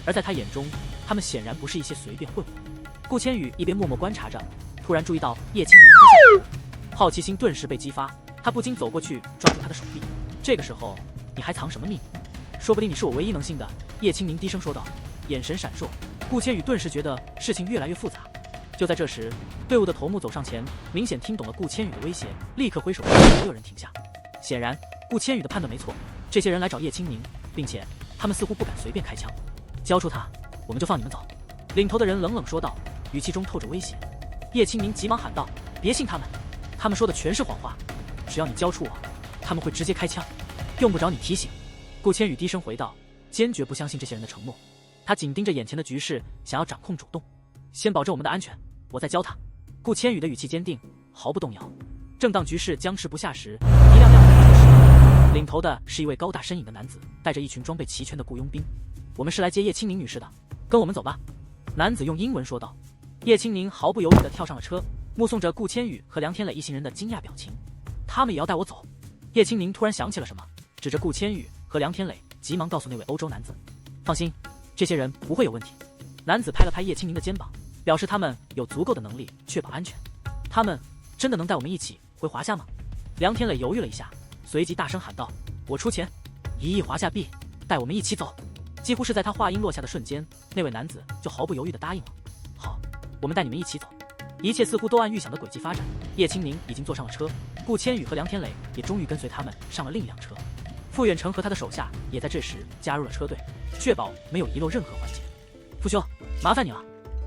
而在他眼中，他们显然不是一些随便混混。顾千羽一边默默观察着，突然注意到叶清明低下头，好奇心顿时被激发，他不禁走过去抓住他的手臂。这个时候，你还藏什么秘密？说不定你是我唯一能信的。叶青明低声说道，眼神闪烁。顾千羽顿时觉得事情越来越复杂。就在这时，队伍的头目走上前，明显听懂了顾千羽的威胁，立刻挥手让所有人停下。显然，顾千羽的判断没错，这些人来找叶青明，并且他们似乎不敢随便开枪。交出他，我们就放你们走。领头的人冷冷说道，语气中透着威胁。叶青明急忙喊道，别信他们，他们说的全是谎话，只要你交出我，他们会直接开枪，用不着你提醒。顾千羽低声回道，坚决不相信这些人的承诺。他紧盯着眼前的局势，想要掌控主动，先保证我们的安全，我再教他。顾千羽的语气坚定，毫不动摇。正当局势僵持不下时，一辆辆警车驶来，领头的是一位高大身影的男子，带着一群装备齐全的雇佣兵。我们是来接叶青宁女士的，跟我们走吧。男子用英文说道。叶青宁毫不犹豫地跳上了车，目送着顾千羽和梁天磊一行人的惊讶表情。他们也要带我走？叶青宁突然想起了什么，指着顾千羽和梁天磊，急忙告诉那位欧洲男子，放心，这些人不会有问题。男子拍了拍叶青宁的肩膀，表示他们有足够的能力确保安全。他们真的能带我们一起回华夏吗？梁天磊犹豫了一下，随即大声喊道，我出钱1亿华夏币，带我们一起走。几乎是在他话音落下的瞬间，那位男子就毫不犹豫地答应了。好，我们带你们一起走。一切似乎都按预想的轨迹发展，叶青宁已经坐上了车，顾千羽和梁天磊也终于跟随他们上了另一辆车。傅远成和他的手下也在这时加入了车队，确保没有遗漏任何环节。傅兄，麻烦你了。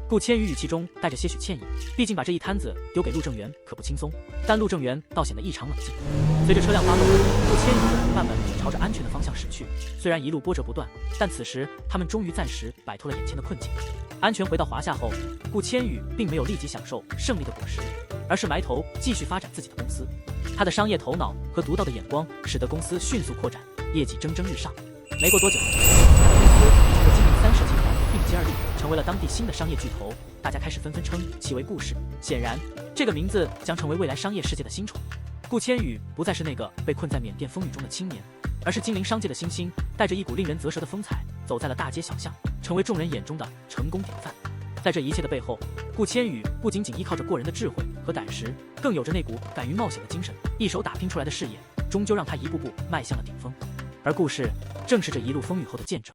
顾千羽语气中带着些许歉意，毕竟把这一摊子丢给陆正元可不轻松，但陆正元倒显得异常冷静。随着车辆发动，顾千羽和同伴们朝着安全的方向驶去。虽然一路波折不断，但此时他们终于暂时摆脱了眼前的困境。安全回到华夏后，顾千羽并没有立即享受胜利的果实，而是埋头继续发展自己的公司。他的商业头脑和独到的眼光使得公司迅速扩展，业绩蒸蒸日上。没过多久，公司和金陵30集团并接而立，成为了当地新的商业巨头。大家开始纷纷称其为顾氏。显然，这个名字将成为未来商业世界的新宠。顾千羽不再是那个被困在缅甸风雨中的青年，而是金陵商界的新星，带着一股令人啧舌的风采，走在了大街小巷，成为众人眼中的成功典范。在这一切的背后，顾千羽不仅仅依靠着过人的智慧和胆识，更有着那股敢于冒险的精神。一手打拼出来的事业，终究让他一步步迈向了顶峰。而顾氏正是这一路风雨后的见证。